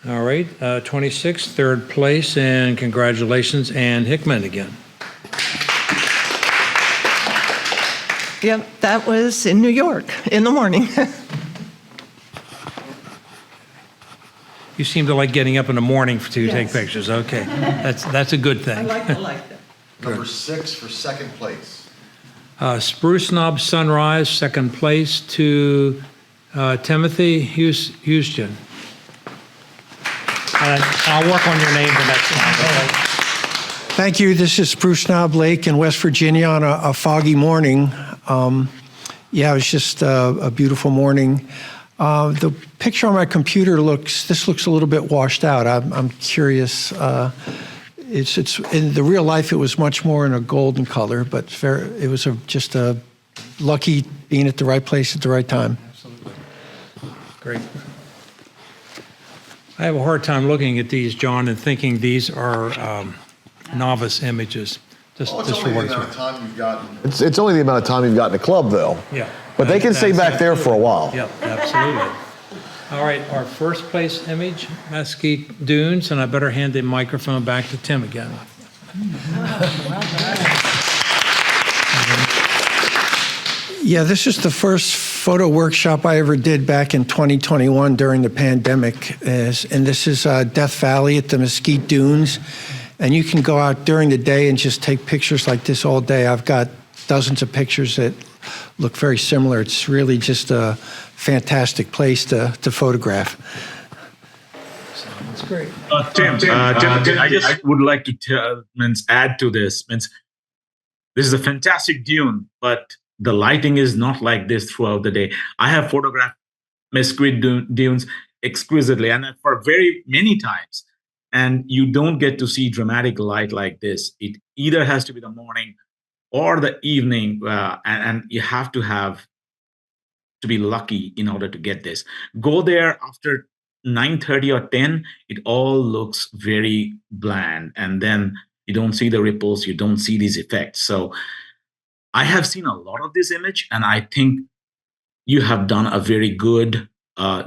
All right, 26, third place, and congratulations, Ann Hickman again. Yep, that was in New York in the morning. You seem to like getting up in the morning to take Yes. pictures. Okay, that's a good thing. I like that. Number 6 for second place. Spruce Knob Sunrise, second place to Timothy Houston. And I'll work on your name the next time. Okay? Thank you. This is Spruce Knob Lake in West Virginia on a foggy morning. Yeah, it was just a beautiful morning. The picture on my computer looks a little bit washed out. I'm curious. It's in the real life. It was much more in a golden color, but it was just a lucky being at the right place at the right time. Absolutely. Great. I have a hard time looking at these, John, and thinking these are novice images. Just for what it's worth. It's only the amount of time you've got in the club, though. Yeah. But they can stay back there for a while. Yep, absolutely. All right, our first place image, Mesquite Dunes, and I better hand the microphone back to Tim again. Yeah, this is the first photo workshop I ever did back in 2021 during the pandemic. And this is Death Valley at the Mesquite Dunes. And you can go out during the day and just take pictures like this all day. I've got dozens of pictures that look very similar. It's really just a fantastic place to photograph. That's great. Tim, I just would like to add to this. This is a fantastic dune, but the lighting is not like this throughout the day. I have photographed Mesquite Dunes exquisitely and for very many times. And you don't get to see dramatic light like this. It either has to be the morning or the evening, and you have to be lucky in order to get this. Go there after 9:30 or 10, it all looks very bland, and then you don't see the ripples, you don't see these effects. So I have seen a lot of this image, and I think you have done a very good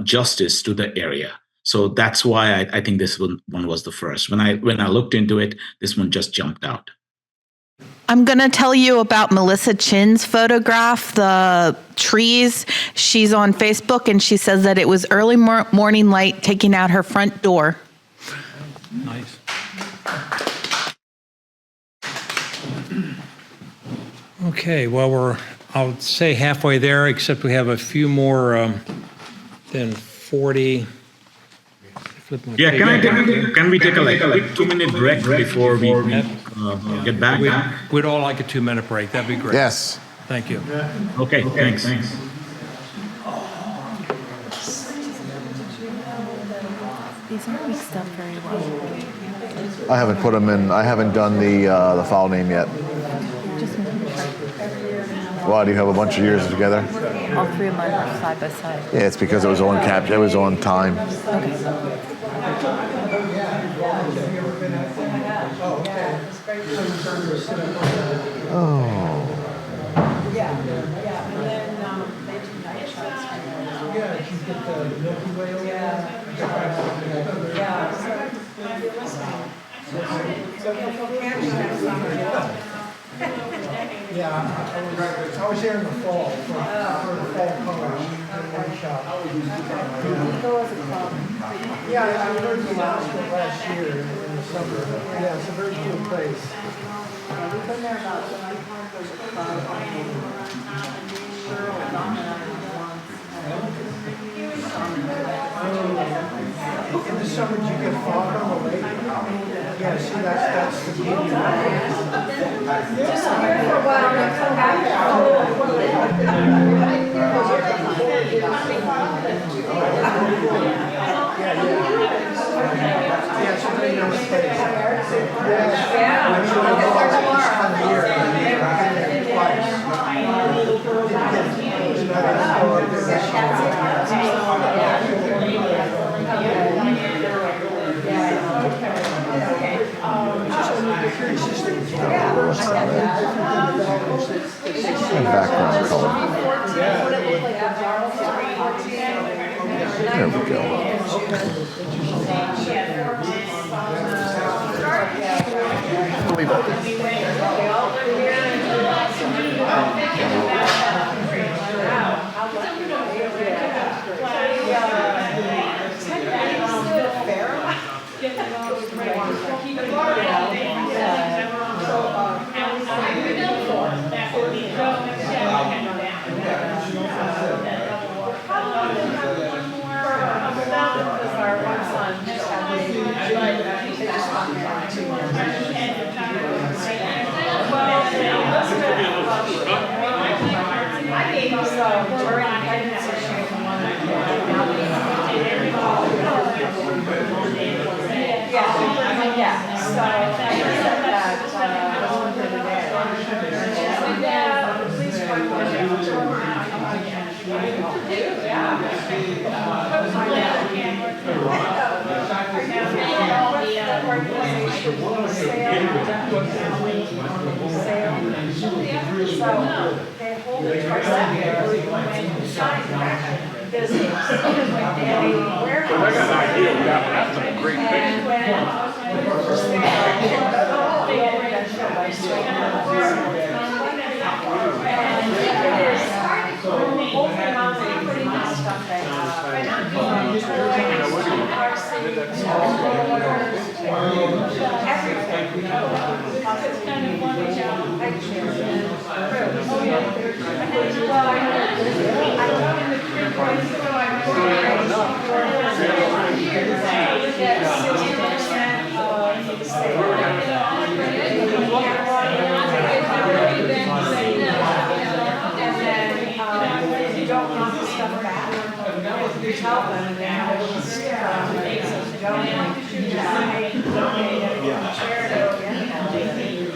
justice to the area. So that's why I think this one was the first. When I looked into it, this one just jumped out. I'm going to tell you about Melissa Chin's photograph, the trees. She's on Facebook, and she says that it was early morning light taking out her front door. Nice. Okay, well, I'll say halfway there, except we have a few more than 40. Yeah, can we take a quick 2-minute break before we get back? We'd all like a 2-minute break. That'd be great. Yes. Thank you. Okay, thanks. These aren't mixed up very well. I haven't put them in. I haven't done the file name yet. Why, do you have a bunch of yours together? All three of mine are side by side. Yeah, it's because it was on it was on time. I was here in the fall for the fall colors workshop. Yeah, I learned the last one last year in the summer. Yeah, it's a very cool place. In the summer, do you get fog on the lake? Yeah, see, that's the beauty of Yeah, it's a very nice place. Background color. There we go.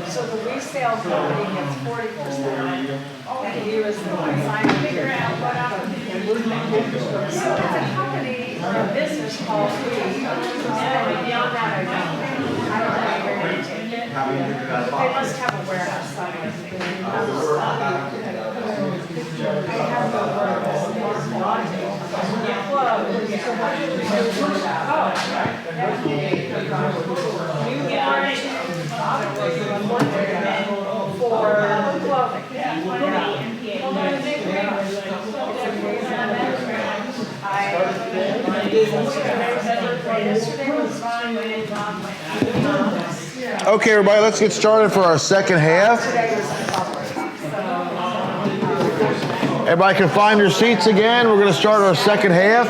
So the resale company gets 40%, and he was the one signing. Figure out what so it's a company or a business called Free, and beyond that, I don't know where you're going to take it. They must have a warehouse somewhere. They have the warehouse. Okay, everybody, let's get started for our second half. Everybody can find your seats again. We're going to start our second half.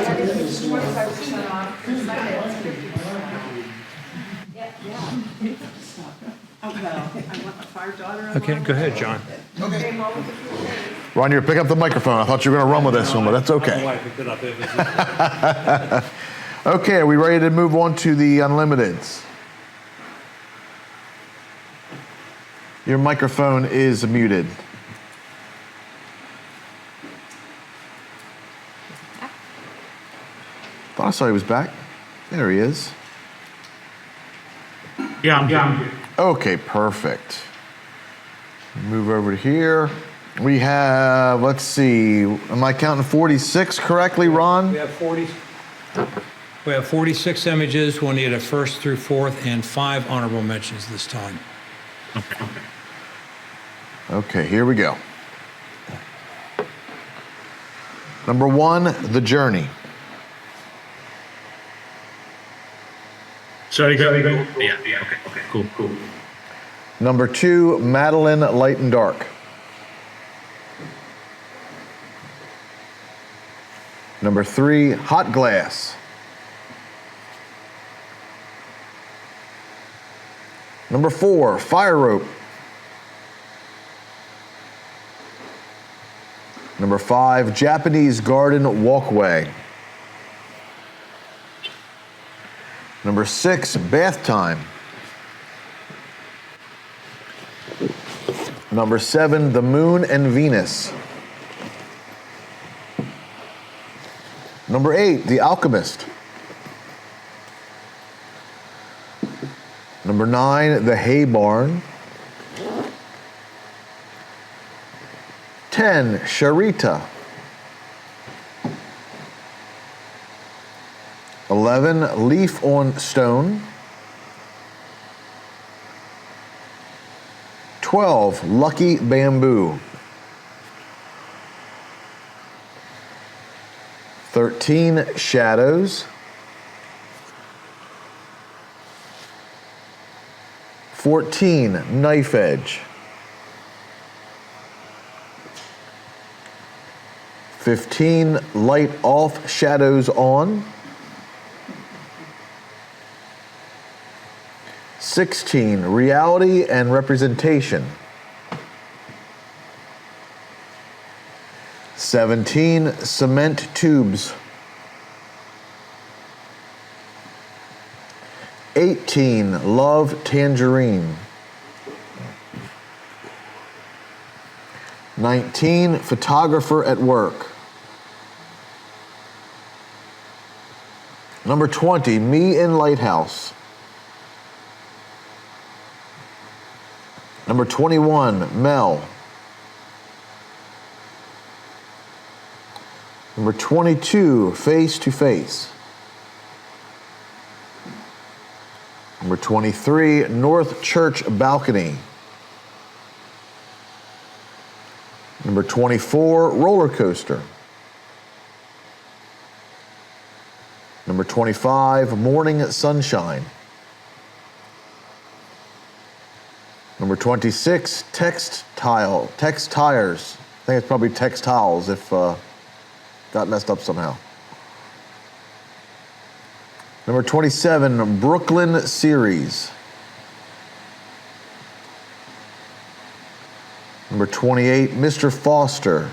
Okay, go ahead, John. Ron, you're picking up the microphone. I thought you were going to run with this one, but that's okay. Okay, are we ready to move on to the unlimiteds? Your microphone is muted. Thought I saw he was back. There he is. Yeah, I'm here. Okay, perfect. Move over to here. We have, let's see, am I counting 46 correctly, Ron? We have 46 images. We'll need a first through fourth and 5 honorable mentions this time. Okay, here we go. Number 1, The Journey. Sorry, go. Yeah, okay, cool. Number 2, Madeline, Light and Dark. Number 3, Hot Glass. Number 4, Fire Rope. Number 5, Japanese Garden Walkway. Number 6, Bath Time. Number 7, The Moon and Venus. Number 8, The Alchemist. Number 9, The Hay Barn. 10, Sharita. 11, leaf on stone. 12, lucky bamboo. 13, shadows. 14, knife edge. 15, light off, shadows on. 16, reality and representation. 17, cement tubes. 18, love tangerine. 19, photographer at work. Number 20, me in lighthouse. Number 21, Mel. Number 22, face to face. Number 23, North Church balcony. Number 24, roller coaster. Number 25, morning sunshine. Number 26, tires. I think it's probably textiles if got messed up somehow. Number 27, Brooklyn series. Number 28, Mr. Foster.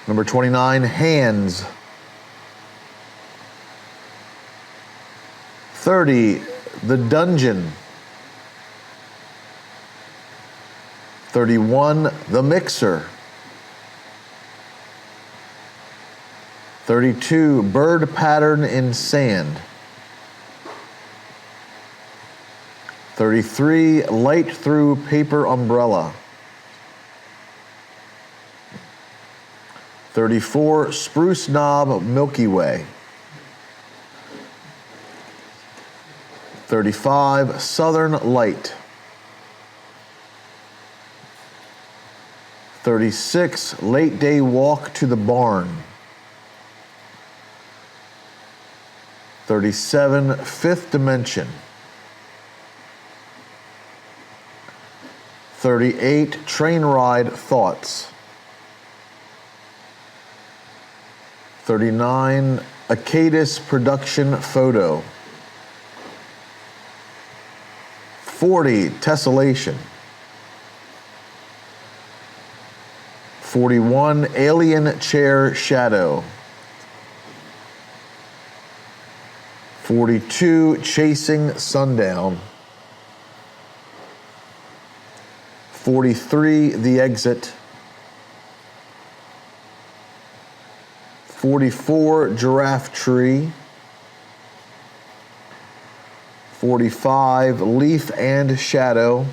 Number 29, hands. 30, the dungeon. 31, the mixer. 32, bird pattern in sand. 33, light through paper umbrella. 34, spruce knob Milky Way. 35, southern light. 36, late day walk to the barn. 37, fifth dimension. 38, train ride thoughts. 39, Acadis production photo. 40, tessellation. 41, alien chair shadow. 42, chasing sundown. 43, the exit. 44, giraffe tree. 45, leaf and shadow.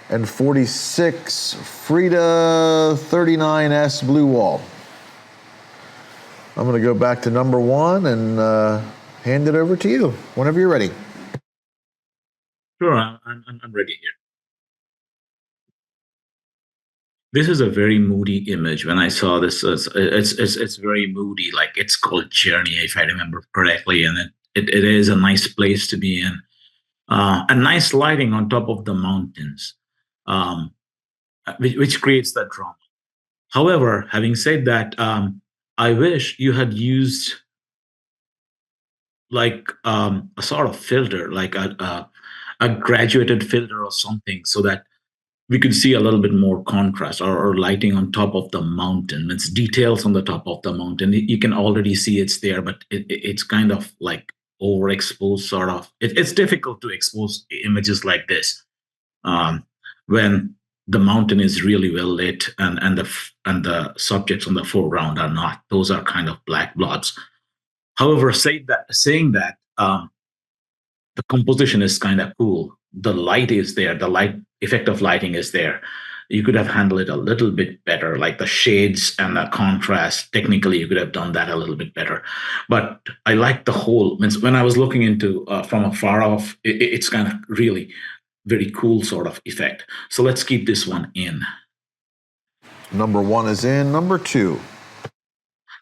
And 46, Frida 39S blue wall. I'm going to go back to number 1 and hand it over to you whenever you're ready. Sure, I'm ready here. This is a very moody image. When I saw this, it's very moody. Like, it's called Journey, if I remember correctly, and it is a nice place to be in. A nice lighting on top of the mountains, which creates that drama. However, having said that, I wish you had used like a sort of filter, like a graduated filter or something, so that we could see a little bit more contrast, or lighting on top of the mountain. It's details on the top of the mountain. You can already see it's there, but it's kind of like overexposed, sort of. It's difficult to expose images like this when the mountain is really well lit and the subjects on the foreground are not. Those are kind of black blobs. However, saying that, the composition is kind of cool. The light is there. The light effect of lighting is there. you could have handled it a little bit better, like the shades and the contrast. Technically, you could have done that a little bit better. But I like the whole. When I was looking into from afar off, it's kind of really very cool sort of effect. So let's keep this one in. Number 1 is in. Number 2.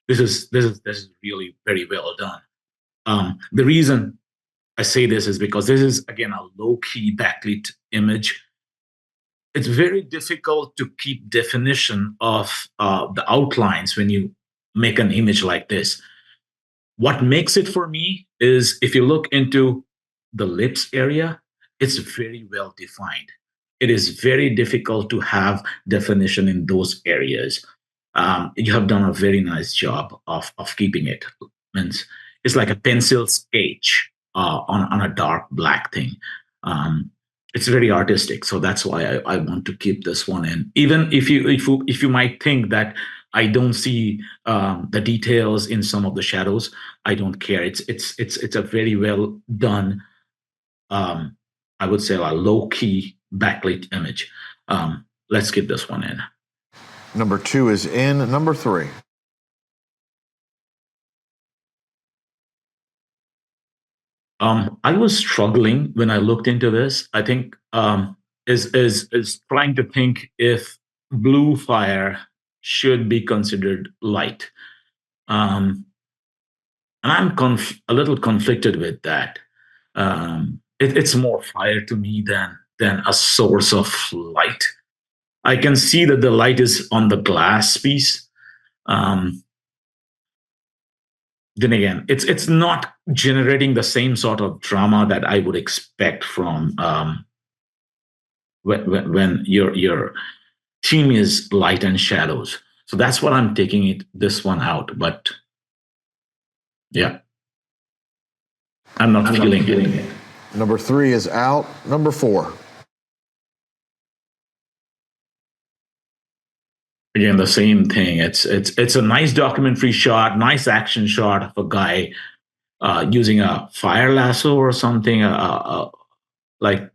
This is really very well done. The reason I say this is because this is again a low-key backlit image. It's very difficult to keep definition of the outlines when you make an image like this. What makes it for me is if you look into the lips area, it's very well defined. It is very difficult to have definition in those areas. You have done a very nice job of keeping it. It's like a pencil sketch on a dark black thing. It's very artistic, so that's why I want to keep this one in. Even if you might think that I don't see the details in some of the shadows, I don't care. It's a very well done. I would say a low key backlit image. Let's keep this one in. Number 2 is in. Number 3. I was struggling when I looked into this. I think is trying to think if blue fire should be considered light, and I'm a little conflicted with that. It's more fire to me than a source of light. I can see that the light is on the glass piece. Then again, it's not generating the same sort of drama that I would expect from when your theme is light and shadows. So that's what I'm taking this one out. But yeah, I'm not feeling it. Number 3 is out. Number 4. Again, the same thing. It's a nice documentary shot, nice action shot of a guy using a fire lasso or something, like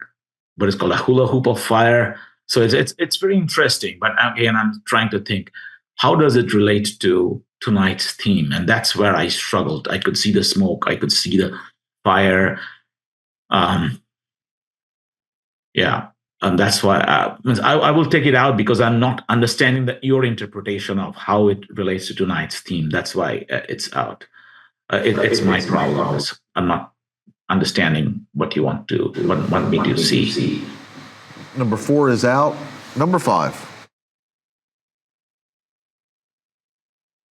what is called a hula hoop of fire. So it's very interesting. But again, I'm trying to think, how does it relate to tonight's theme? And that's where I struggled. I could see the smoke, I could see the fire. Yeah. And that's why I will take it out because I'm not understanding your interpretation of how it relates to tonight's theme. That's why it's out. It's my problem. I'm not understanding what you want me to see. Number 4 is out. Number 5.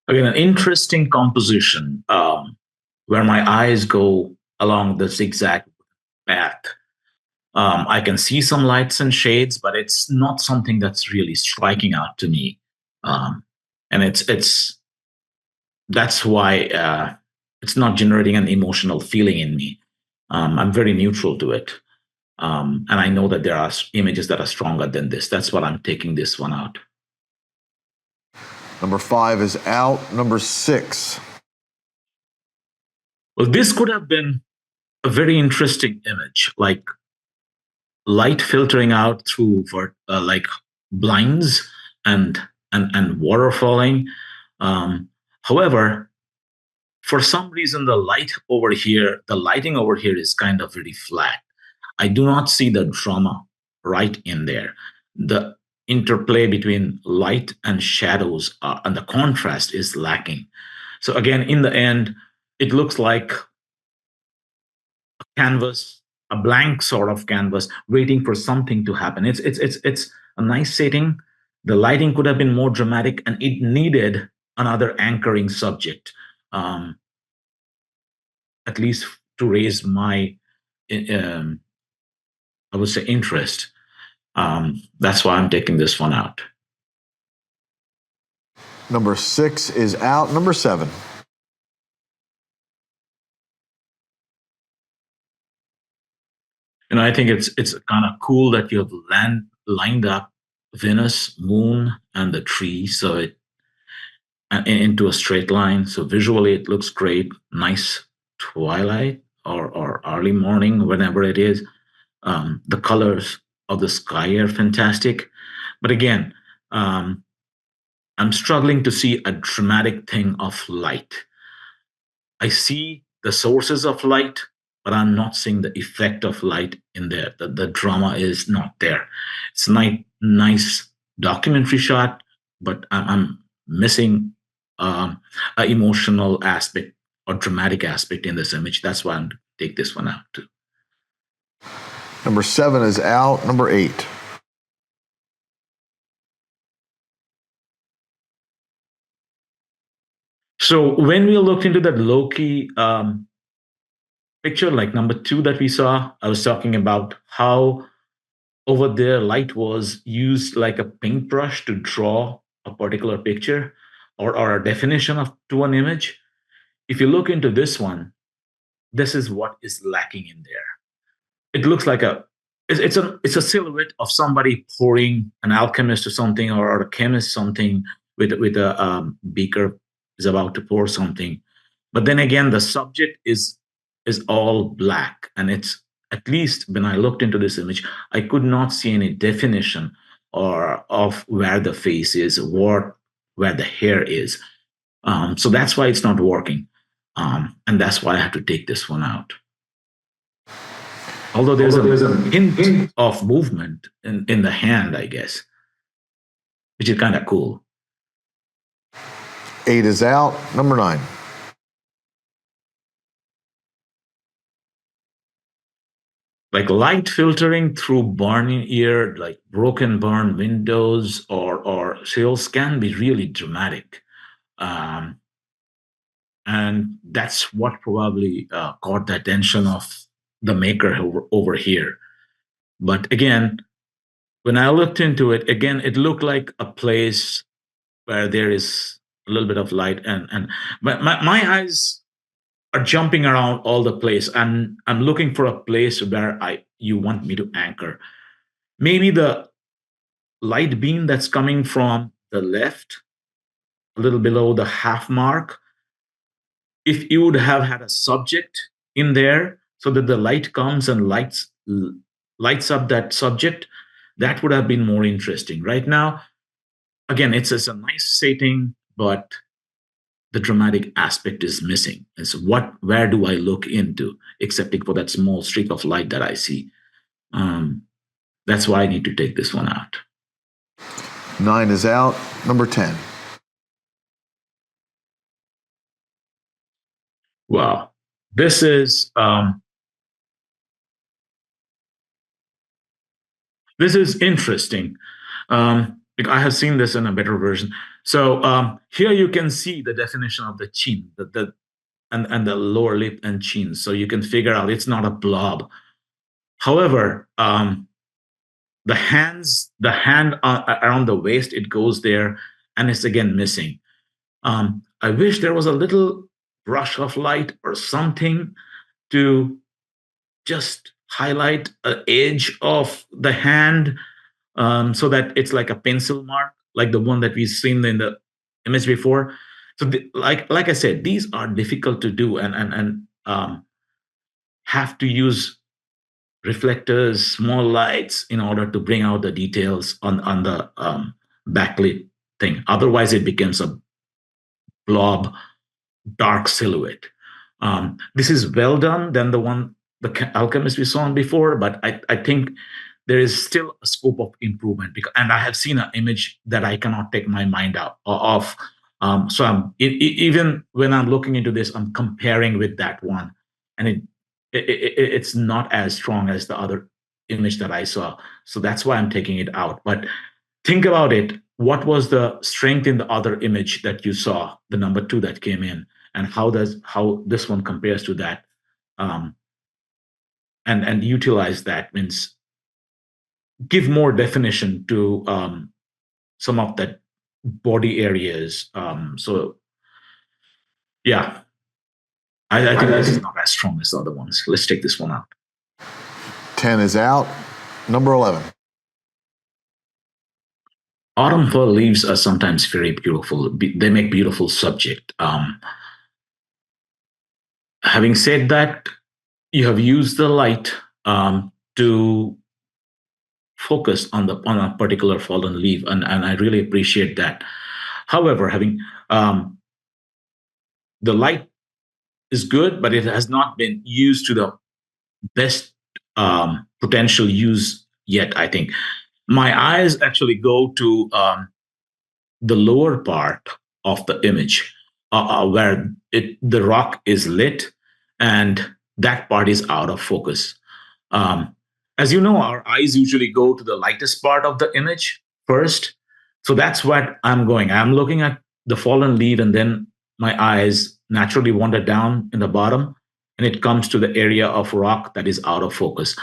Again, an interesting composition where my eyes go along the zigzag path. I can see some lights and shades, but it's not something that's really striking out to me. And that's why it's not generating an emotional feeling in me. I'm very neutral to it. And I know that there are images that are stronger than this. That's why I'm taking this one out. Number 5 is out. Number 6. Well, this could have been a very interesting image, like light filtering out through like blinds and water falling. However, for some reason, the lighting over here is kind of very flat. I do not see the drama right in there. The interplay between light and shadows and the contrast is lacking. So again, in the end, it looks like a canvas, a blank sort of canvas, waiting for something to happen. It's a nice setting. The lighting could have been more dramatic, and it needed another anchoring subject, at least to raise my, I would say, interest. That's why I'm taking this one out. Number 6 is out. Number 7. I think it's kind of cool that you have lined up Venus, Moon, and the tree, so it into a straight line. So visually, it looks great. Nice twilight or early morning, whenever it is. The colors of the sky are fantastic. But again, I'm struggling to see a dramatic thing of light. I see the sources of light, but I'm not seeing the effect of light in there. The drama is not there. It's a nice documentary shot, but I'm missing an emotional aspect or dramatic aspect in this image. That's why I'm take this one out too. Number 7 is out. Number 8. So when we looked into that Loki picture, like number 2 that we saw, I was talking about how over there light was used like a paintbrush to draw a particular picture or a definition of to an image. If you look into this one, this is what is lacking in there. It looks like it's a silhouette of somebody pouring, an alchemist or something, or a chemist something with a beaker is about to pour something. But then again, the subject is all black, and it's, at least when I looked into this image, I could not see any definition or of where the face is, or where the hair is. So that's why it's not working, and that's why I have to take this one out. Although there's a hint of movement in the hand, I guess, which is kind of cool. 8 is out. Number 9. Like light filtering through burning ear, like broken burn windows or sales can be really dramatic. Um, and that's what probably caught the attention of the maker over here. But again, when I looked into it, again, it looked like a place where there is a little bit of light, and my eyes are jumping around all the place, and I'm looking for a place where you want me to anchor. Maybe the light beam that's coming from the left, a little below the half mark, if you would have had a subject in there so that the light comes and lights up that subject, that would have been more interesting. Right now, again, it's a nice setting, but the dramatic aspect is missing. And so where do I look into, excepting for that small streak of light that I see? That's why I need to take this one out. 9 is out. Number 10. Wow. This is interesting. Because I have seen this in a better version. So here you can see the definition of the chin, and the lower lip and chin. So you can figure out it's not a blob. However, the hand around the waist, it goes there, and it's again missing. I wish there was a little brush of light or something to just highlight an edge of the hand, so that it's like a pencil mark, like the one that we've seen in the image before. So, like I said, these are difficult to do, and have to use reflectors, small lights, in order to bring out the details on the backlit thing. Otherwise, it becomes a blob, dark silhouette. This is well done than the alchemist we saw before, but I think there is still a scope of improvement, and I have seen an image that I cannot take my mind out of. So even when I'm looking into this, I'm comparing with that one, and it's not as strong as the other image that I saw. So that's why I'm taking it out. But think about it. What was the strength in the other image that you saw, the number 2 that came in, and how this one compares to that, and utilize that, means give more definition to some of that body areas. So yeah, I think this is not as strong as the other ones. Let's take this one out. 10 is out. Number 11. Autumn fir leaves are sometimes very beautiful. They make beautiful subject. Having said that, you have used the light to focused on a particular fallen leaf, and I really appreciate that. However, having the light is good, but it has not been used to the best potential use yet. I think my eyes actually go to the lower part of the image, where the rock is lit, and that part is out of focus. Um, as you know, our eyes usually go to the lightest part of the image first. So that's what I'm going. I'm looking at the fallen leaf, and then my eyes naturally wander down in the bottom, and it comes to the area of rock that is out of focus.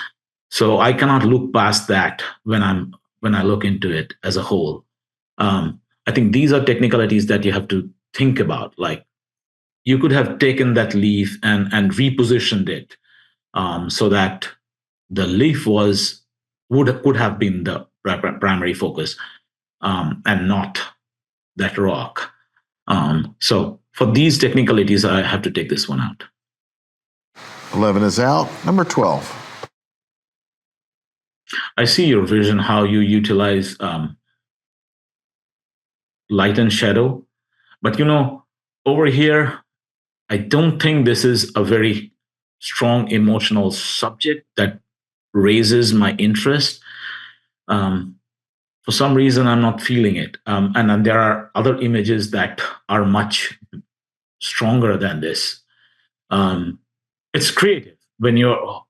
So I cannot look past that when I look into it as a whole. I think these are technicalities that you have to think about. Like, you could have taken that leaf and repositioned it, so that the leaf could have been the primary focus, and not that rock. So for these technicalities, I have to take this one out. 11 is out. Number 12. I see your vision, how you utilize light and shadow. But over here, I don't think this is a very strong emotional subject that raises my interest. For some reason, I'm not feeling it. And then there are other images that are much stronger than this. It's creative. When you're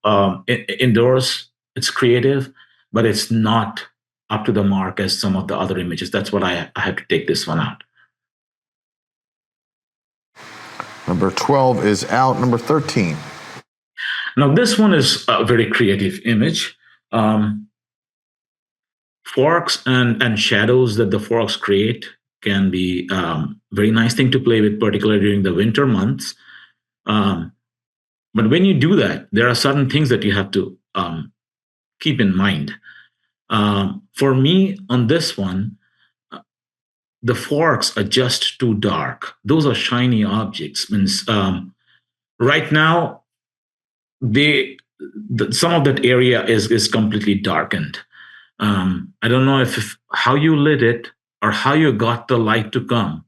indoors, it's creative, but it's not up to the mark as some of the other images. That's what I had to take this one out. Number 12 is out. Number 13. Now, this one is a very creative image. Forks and shadows that the forks create can be very nice thing to play with, particularly during the winter months. But when you do that, there are certain things that you have to keep in mind. For me, on this one, the forks are just too dark. Those are shiny objects. Means right now, some of that area is completely darkened. I don't know if how you lit it or how you got the light to come.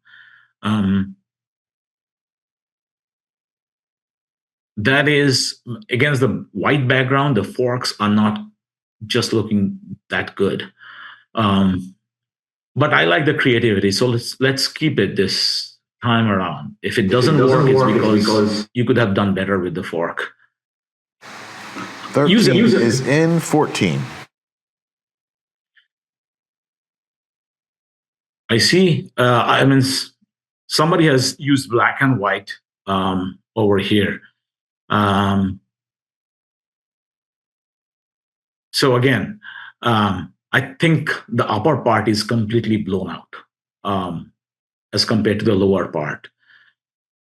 That is against the white background. The forks are not just looking that good. But I like the creativity, so let's keep it this time around. If it doesn't work, it's because you could have done better with the fork. 13 is in. 14. I see. I mean, somebody has used black and white over here. So again, I think the upper part is completely blown out as compared to the lower part,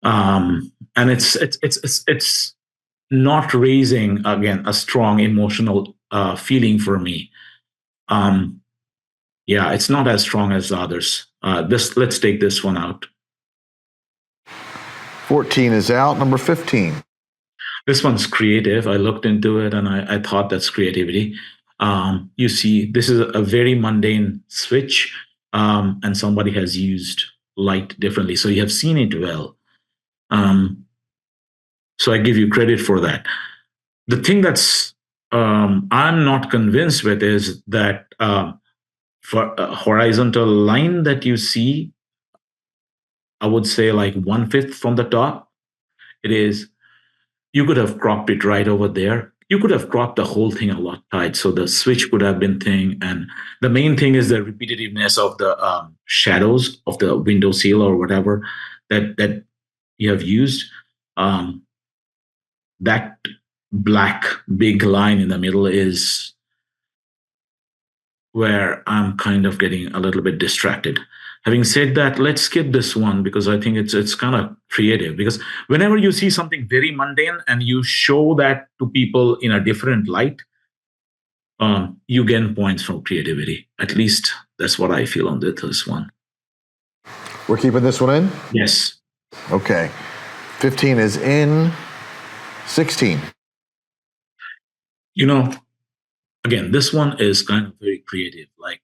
and it's not raising again a strong emotional feeling for me. Yeah, it's not as strong as the others. Let's take this one out. 14 is out. Number 15. This one's creative. I looked into it and I thought that's creativity. You see, this is a very mundane switch, and somebody has used light differently. So you have seen it well. So I give you credit for that. The thing that's I'm not convinced with is that for a horizontal line that you see, I would say like 1/5 from the top, you could have cropped it right over there. You could have cropped the whole thing a lot tight, so the switch could have been thing. And the main thing is the repetitiveness of the shadows of the window sill or whatever that you have used. That black big line in the middle is where I'm kind of getting a little bit distracted. Having said that, let's skip this one because I think it's kind of creative. Because whenever you see something very mundane and you show that to people in a different light, you gain points from creativity. At least that's what I feel on this one. We're keeping this one in? Yes. Okay. 15 is in. 16. You know, again, this one is kind of very creative, like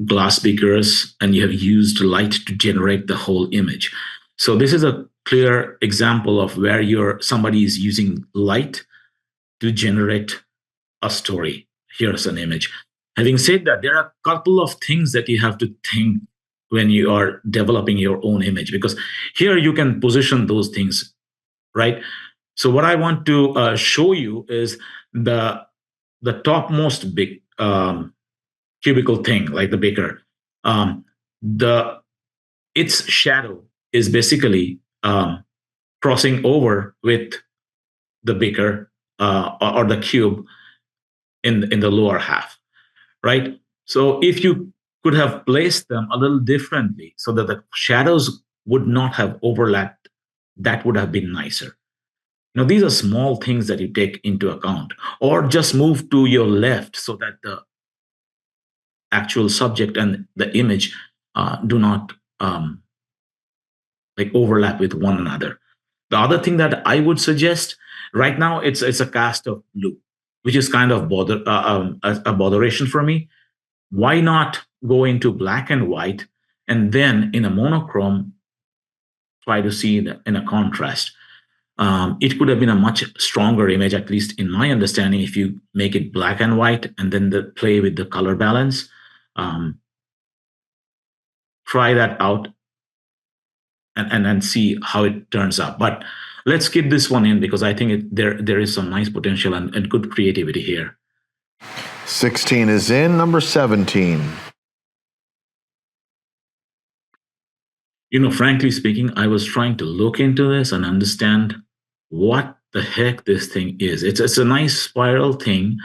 glass beakers, and you have used light to generate the whole image. So this is a clear example of where somebody is using light to generate a story. Here's an image. Having said that, there are a couple of things that you have to think when you are developing your own image, because here you can position those things, right? So what I want to show you is the topmost big cubicle thing, like the baker. The its shadow is basically crossing over with the baker or the cube in the lower half, right? So if you could have placed them a little differently so that the shadows would not have overlapped, that would have been nicer. Now, these are small things that you take into account, or just move to your left so that the actual subject and the image do not like overlap with one another. The other thing that I would suggest right now, it's a cast of blue, which is kind of a botheration for me. Why not go into black and white, and then in a monochrome try to see in a contrast? It could have been a much stronger image, at least in my understanding, if you make it black and white and then play with the color balance. Try that out and see how it turns out. But let's keep this one in, because I think there is some nice potential and good creativity here. 16 is in. Number 17. Frankly speaking, I was trying to look into this and understand what the heck this thing is. It's a nice spiral thing,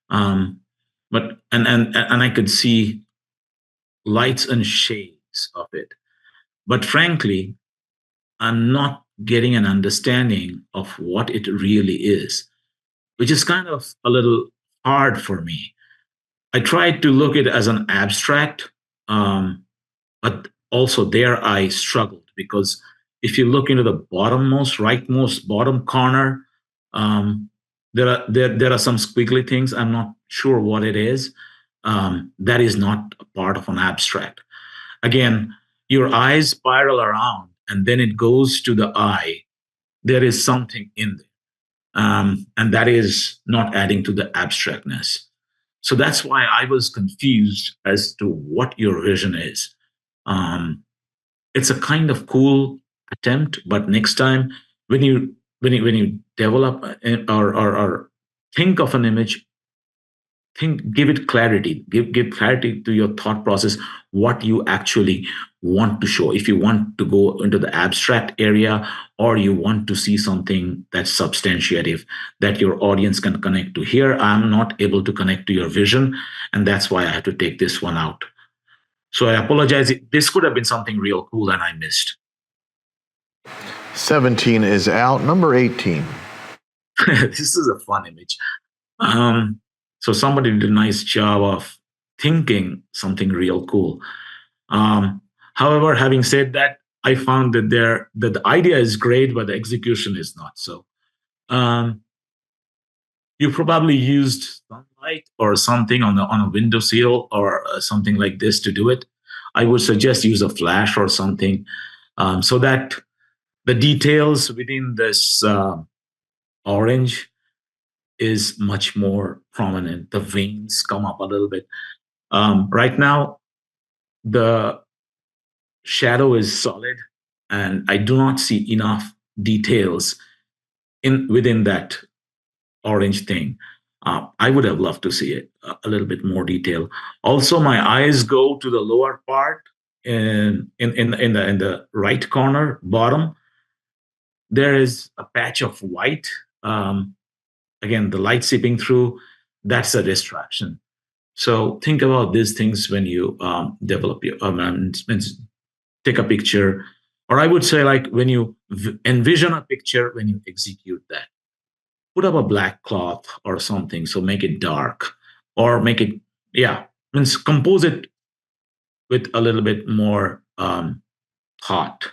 but I could see lights and shades of it. But frankly, I'm not getting an understanding of what it really is, which is kind of a little hard for me. I tried to look at it as an abstract, but also there I struggled, because if you look into the rightmost bottom corner, there are some squiggly things. I'm not sure what it is. That is not a part of an abstract. Again, your eyes spiral around and then it goes to the eye. There is something in there, and that is not adding to the abstractness. So that's why I was confused as to what your vision is. It's a kind of cool attempt, but next time when you develop or think of an image, give it clarity, give clarity to your thought process, what you actually want to show. If you want to go into the abstract area, or you want to see something that's substantiative that your audience can connect to. Here I'm not able to connect to your vision, and that's why I had to take this one out. So I apologize. This could have been something real cool and I missed. 17 is out. Number 18. This is a fun image. So somebody did a nice job of thinking something real cool. However, having said that, I found that the idea is great, but the execution is not. So you probably used sunlight or something on a windowsill or something like this to do it. I would suggest use a flash or something, so that the details within this orange is much more prominent. The veins come up a little bit. Right now, the shadow is solid, and I do not see enough details within that orange thing. I would have loved to see it a little bit more detail. Also, my eyes go to the lower part in the right corner bottom. There is a patch of white. Again, the light seeping through. That's a distraction. So think about these things when you develop your take a picture, or I would say, like, when you envision a picture, when you execute that, put up a black cloth or something, so make it dark, or make it, means compose it with a little bit more thought.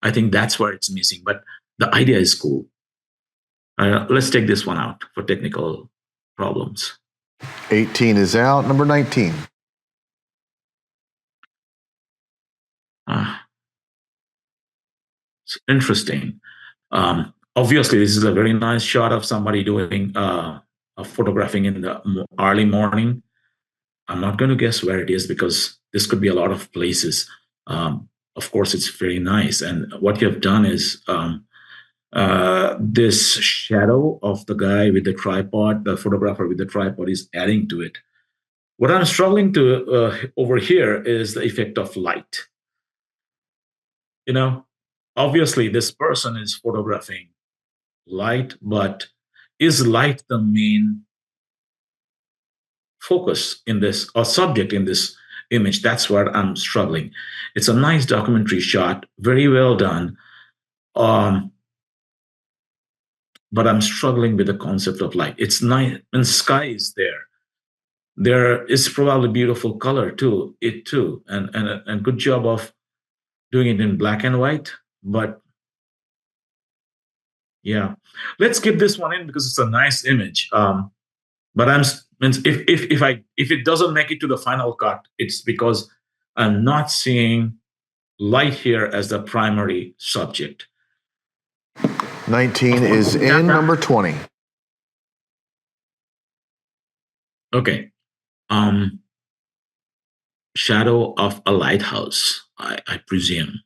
I think that's where it's missing, but the idea is cool. Let's take this one out for technical problems. 18 is out. Number 19. It's interesting. Obviously, this is a very nice shot of somebody doing photographing in the early morning. I'm not going to guess where it is because this could be a lot of places. Of course, it's very nice. And what you have done is this shadow of the guy with the tripod, the photographer with the tripod, is adding to it. What I'm struggling to over here is the effect of light. You know, obviously, this person is photographing light, but is light the main focus in this or subject in this image? That's where I'm struggling. It's a nice documentary shot, very well done. But I'm struggling with the concept of light. It's nice and sky is there. There is probably beautiful color too, and good job of doing it in black and white. But yeah, let's keep this one in because it's a nice image. But if it doesn't make it to the final cut, it's because I'm not seeing light here as the primary subject. 19 is in. Number 20. Okay. Shadow of a lighthouse, I presume.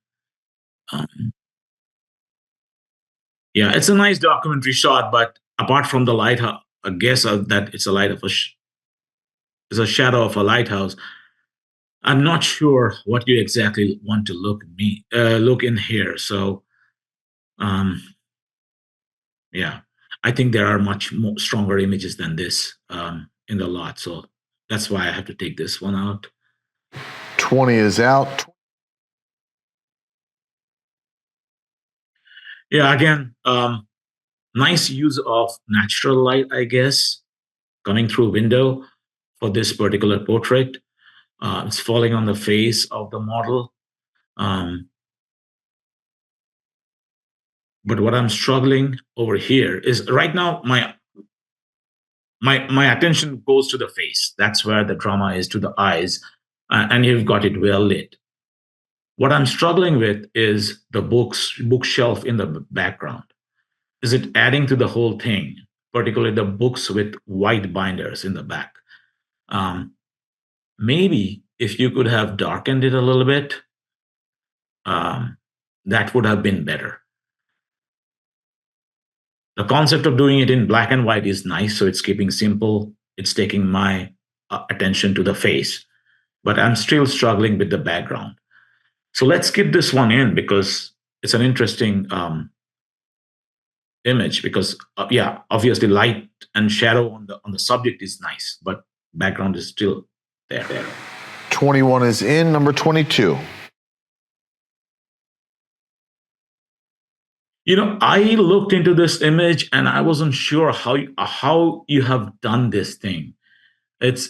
Yeah, it's a nice documentary shot, but apart from the lighthouse, I guess that it's a light of it's a shadow of a lighthouse. I'm not sure what you exactly want to look in here. So, yeah, I think there are much more stronger images than this in the lot. So that's why I have to take this one out. 20 is out. Yeah, again, nice use of natural light, I guess, coming through window for this particular portrait. It's falling on the face of the model. But what I'm struggling over here is right now my attention goes to the face. That's where the drama is, to the eyes, and you've got it well lit. What I'm struggling with is the bookshelf in the background. Is it adding to the whole thing, particularly the books with white binders in the back? Maybe if you could have darkened it a little bit, that would have been better. The concept of doing it in black and white is nice, so it's keeping simple. It's taking my attention to the face, but I'm still struggling with the background. So let's keep this one in because it's an interesting image. Because yeah, obviously light and shadow on the subject is nice, but background is still there. 21 is in. Number 22. You know, I looked into this image and I wasn't sure how you have done this thing. It's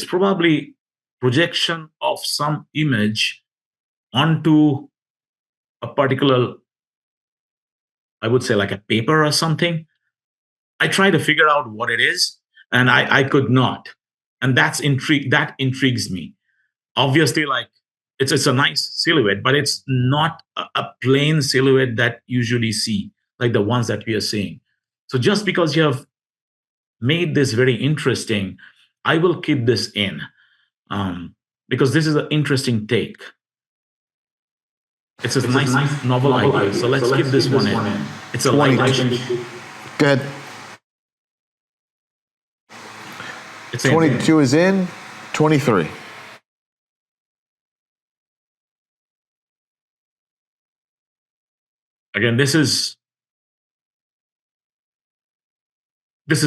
probably projection of some image onto a particular, I would say like a paper or something. I tried to figure out what it is and I could not. And that intrigues me. Obviously, like it's a nice silhouette, but it's not a plain silhouette that you usually see, like the ones that we are seeing. So just because you have made this very interesting, I will keep this in because this is an interesting take. It's a nice novel idea. So let's keep this one in. It's a light. Go ahead. It's 22 is in. 23. Again, this is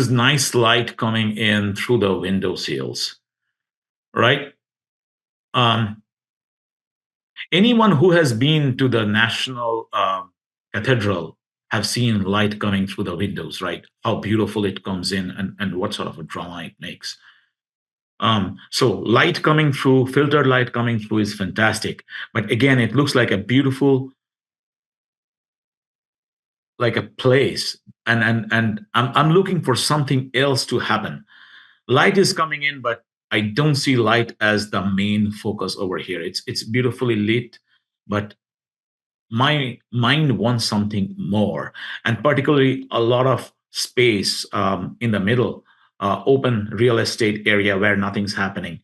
nice light coming in through the window sills, right? Anyone who has been to the National Cathedral have seen light coming through the windows, right? How beautiful it comes in and what sort of a drama it makes. So light coming through, filtered light coming through is fantastic. But again, it looks like a beautiful like a place, and I'm looking for something else to happen. Light is coming in, but I don't see light as the main focus over here. It's beautifully lit, but my mind wants something more, and particularly a lot of space in the middle, open real estate area where nothing's happening.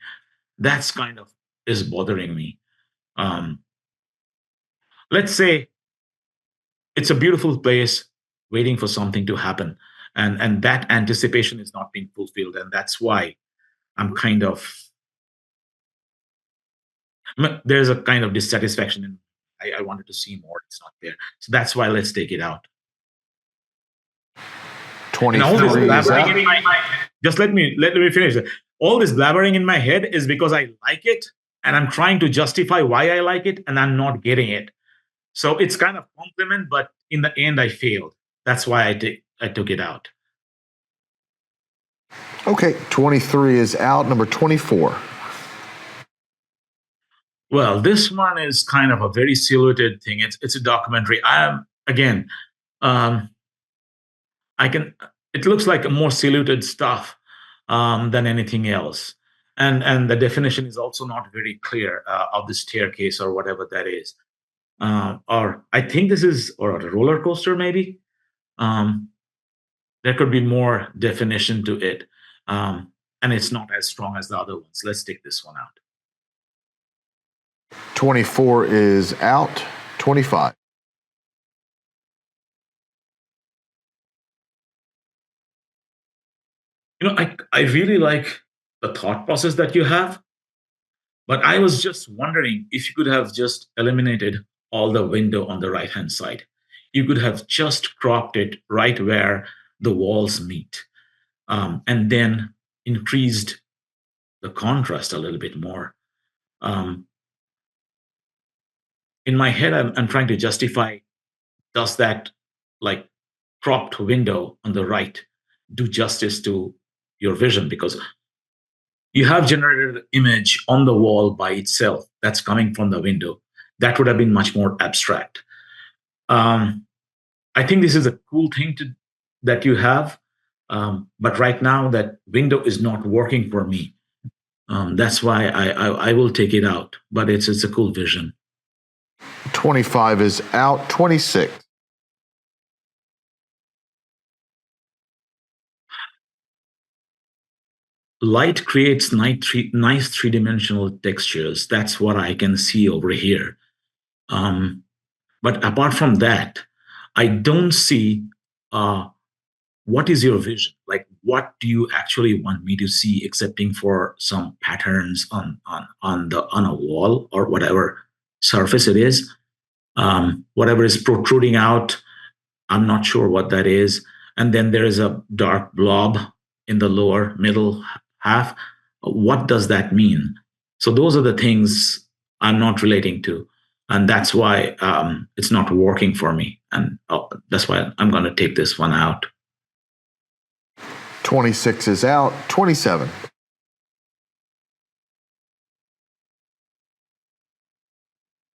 That's kind of is bothering me. Um, let's say it's a beautiful place waiting for something to happen, and that anticipation is not being fulfilled, and that's why I'm kind of there's a kind of dissatisfaction, and I wanted to see more. It's not there, so that's why let's take it out. And all this 23 is blabbering out. in my just let me finish. All this blabbering in my head is because I like it, and I'm trying to justify why I like it, and I'm not getting it. So it's kind of compliment, but in the end, I failed. That's why I took it out. Okay, 23 is out. Number 24. Well, this one is kind of a very silhouetted thing. It's a documentary. I am again, um, I can. It looks like a more silhouetted stuff than anything else, and the definition is also not very clear of the staircase or whatever that is. Or I think this is or a roller coaster maybe. Um, there could be more definition to it, and it's not as strong as the other ones. Let's take this one out. 24 is out. 25. I really like the thought process that you have, but I was just wondering if you could have just eliminated all the window on the right hand side. You could have just cropped it right where the walls meet, and then increased the contrast a little bit more. Um, in my head, I'm trying to justify, does that like cropped window on the right do justice to your vision? Because you have generated an image on the wall by itself that's coming from the window. That would have been much more abstract. Um, I think this is a cool thing that you have, but right now that window is not working for me. That's why I will take it out. But it's a cool vision. 25 is out. 26. Light creates nice three-dimensional textures. That's what I can see over here. But apart from that, I don't see what is your vision? Like, what do you actually want me to see, excepting for some patterns on a wall or whatever surface it is? Whatever is protruding out, I'm not sure what that is. And then there is a dark blob in the lower middle half. What does that mean? So those are the things I'm not relating to. And that's why it's not working for me. And that's why I'm going to take this one out. 26 is out. 27.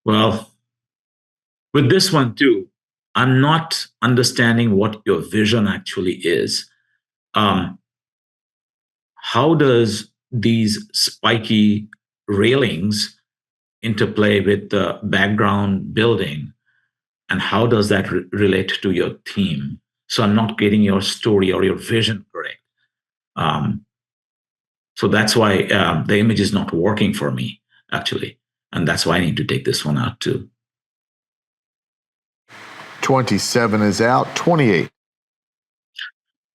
Well, with this one too, I'm not understanding what your vision actually is. How does these spiky railings interplay with the background building, and how does that relate to your theme? So I'm not getting your story or your vision correct. So that's why the image is not working for me, actually. And that's why I need to take this one out too. 27 is out. 28.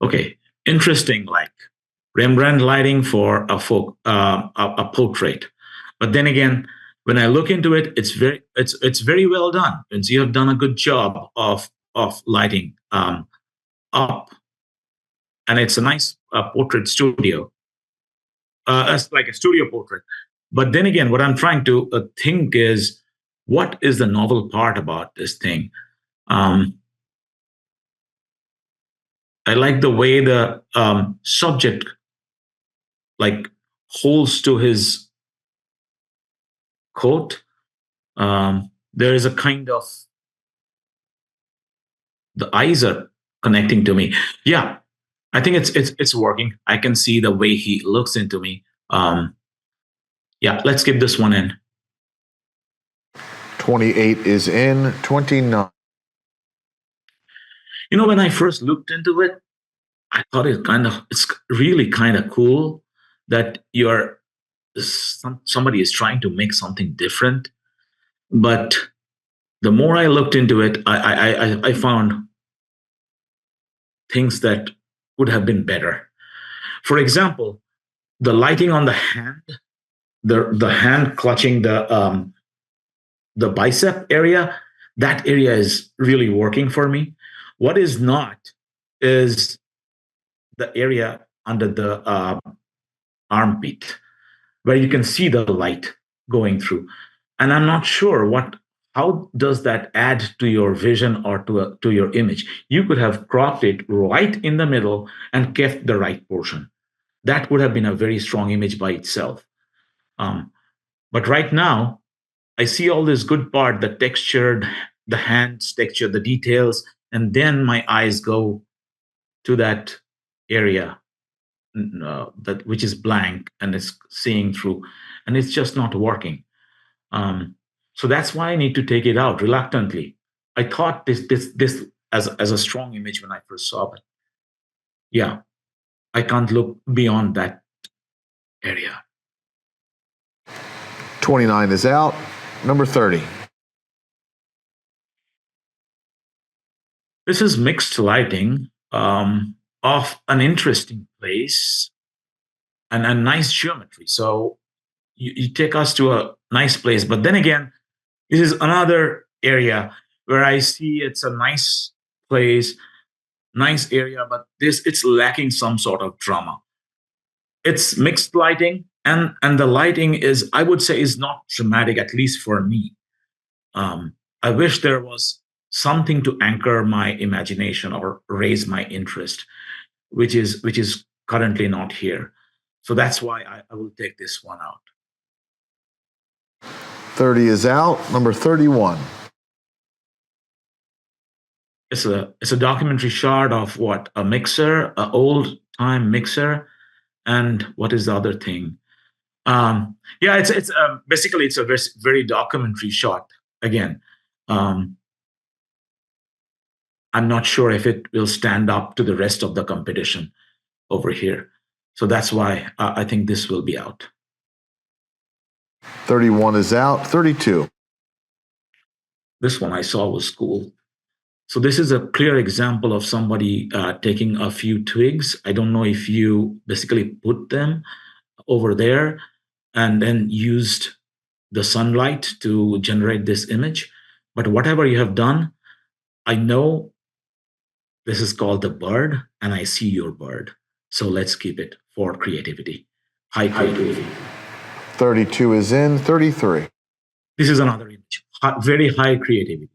Okay, interesting, like Rembrandt lighting for a portrait. But then again, when I look into it, it's very well done. And so you have done a good job of lighting up, and it's a nice portrait studio. It's like a studio portrait. But then again, what I'm trying to think is, what is the novel part about this thing? I like the way the subject like holds to his coat. There is a kind of the eyes are connecting to me. Yeah, I think it's working. I can see the way he looks into me. Yeah, let's keep this one in. 28 is in. 29. When I first looked into it, I thought it's really kind of cool that somebody is trying to make something different. But the more I looked into it, I found things that would have been better. For example, the lighting on the hand, the hand clutching the bicep area, that area is really working for me. What is not is the area under the armpit, where you can see the light going through. And I'm not sure how does that add to your vision or to your image. You could have cropped it right in the middle and kept the right portion. That would have been a very strong image by itself. But right now, I see all this good part, the textured, the hands texture, the details, and then my eyes go to that area which is blank and is seeing through, and it's just not working. So that's why I need to take it out reluctantly. I thought this as a strong image when I first saw it. Yeah, I can't look beyond that area. 29 is out. Number 30. This is mixed lighting of an interesting place and a nice geometry. So you take us to a nice place, but then again, this is another area where I see it's a nice place, nice area, but it's lacking some sort of drama. It's mixed lighting, and the lighting is, I would say, is not dramatic, at least for me. I wish there was something to anchor my imagination or raise my interest, which is currently not here. So that's why I will take this one out. 30 is out. Number 31. It's a documentary shot of what? A mixer, an old time mixer, and what is the other thing? Yeah, it's basically it's a very, very documentary shot. Again, I'm not sure if it will stand up to the rest of the competition over here. So that's why I think this will be out. 31 is out. 32. This one I saw was cool. So this is a clear example of somebody taking a few twigs. I don't know if you basically put them over there and then used the sunlight to generate this image. But whatever you have done, I know this is called the bird, and I see your bird. So let's keep it for creativity, high creativity. 32 is in. 33. This is another image, very high creativity.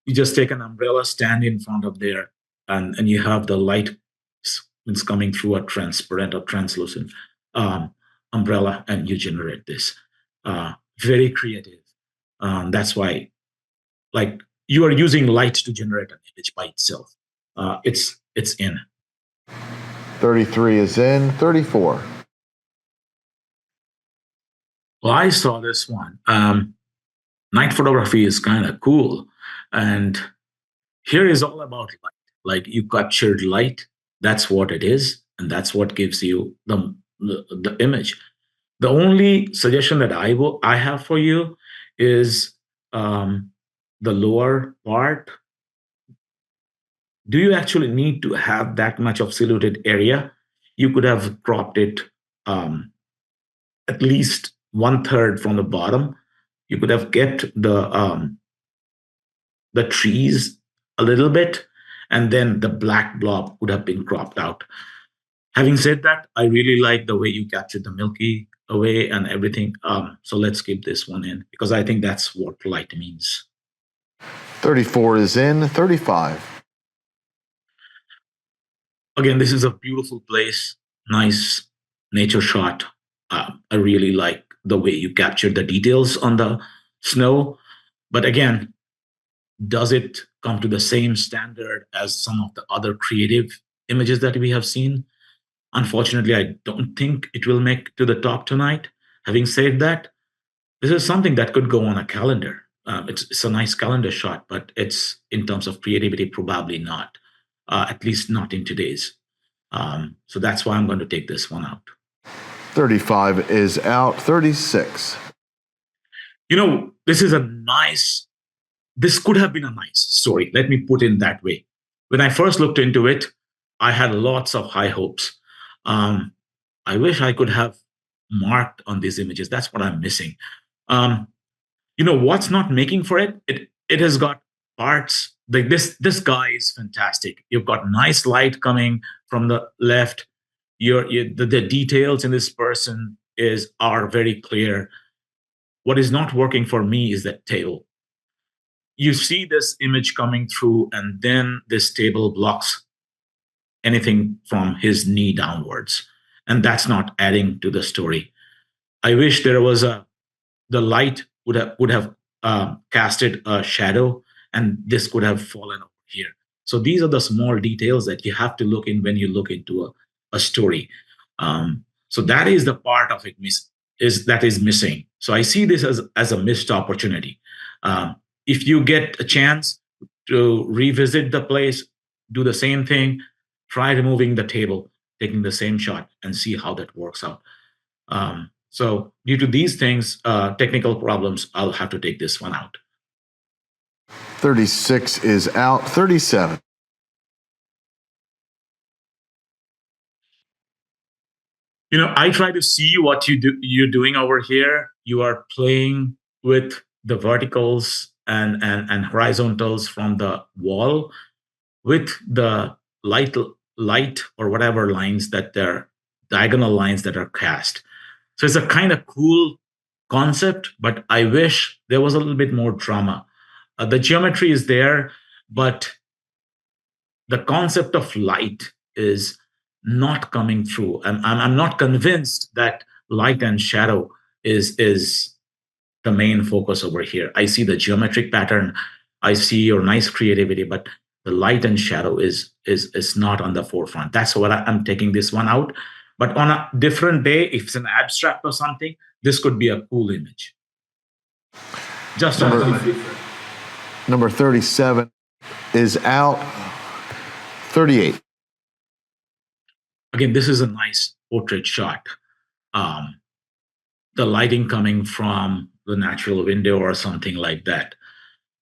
You just take an umbrella, stand in front of there, and you have the light it's coming through a transparent or translucent umbrella, and you generate this. Very creative. That's why, like, you are using light to generate an image by itself. It's in. 33 is in. 34. Well, I saw this one. Night photography is kind of cool. And here is all about light. Like, you captured light. That's what it is. And that's what gives you the image. The only suggestion that I have for you is the lower part. Do you actually need to have that much of silhouetted area? You could have cropped it at least 1/3 from the bottom. You could have kept the trees a little bit, and then the black blob would have been cropped out. Having said that, I really like the way you captured the Milky Way and everything. So let's keep this one in, because I think that's what light means. 34 is in. 35. Again, this is a beautiful place, nice nature shot. I really like the way you captured the details on the snow. But again, does it come to the same standard as some of the other creative images that we have seen. Unfortunately, I don't think it will make to the top tonight. Having said that, this is something that could go on a calendar. It's a nice calendar shot, but it's in terms of creativity, probably not, at least not in today's. So that's why I'm going to take this one out. 35 is out. 36. This could have been a nice story. Let me put it that way. When I first looked into it, I had lots of high hopes. I wish I could have marked on these images. That's what I'm missing. What's not making for it? It has got parts like this guy is fantastic. You've got nice light coming from the left. The details in this person are very clear. What is not working for me is that table. You see this image coming through, and then this table blocks anything from his knee downwards, and that's not adding to the story. I wish there was the light would have casted a shadow, and this could have fallen over here. So these are the small details that you have to look in when you look into a story. So that is the part of it that is missing. So I see this as a missed opportunity. If you get a chance to revisit the place, do the same thing, try removing the table, taking the same shot, and see how that works out. So due to these things, technical problems, I'll have to take this one out. 36 is out. 37. I try to see what you're doing over here. You are playing with the verticals and horizontals from the wall with the light or whatever lines that they're diagonal lines that are cast. So it's a kind of cool concept, but I wish there was a little bit more drama. The geometry is there, but the concept of light is not coming through. I'm not convinced that light and shadow is the main focus over here. I see the geometric pattern, I see your nice creativity, but the light and shadow is not on the forefront. That's what I'm taking this one out. But on a different day, if it's an abstract or something, this could be a cool image. Just Number 37 is out. 38. Again, this is a nice portrait shot. The lighting coming from the natural window or something like that.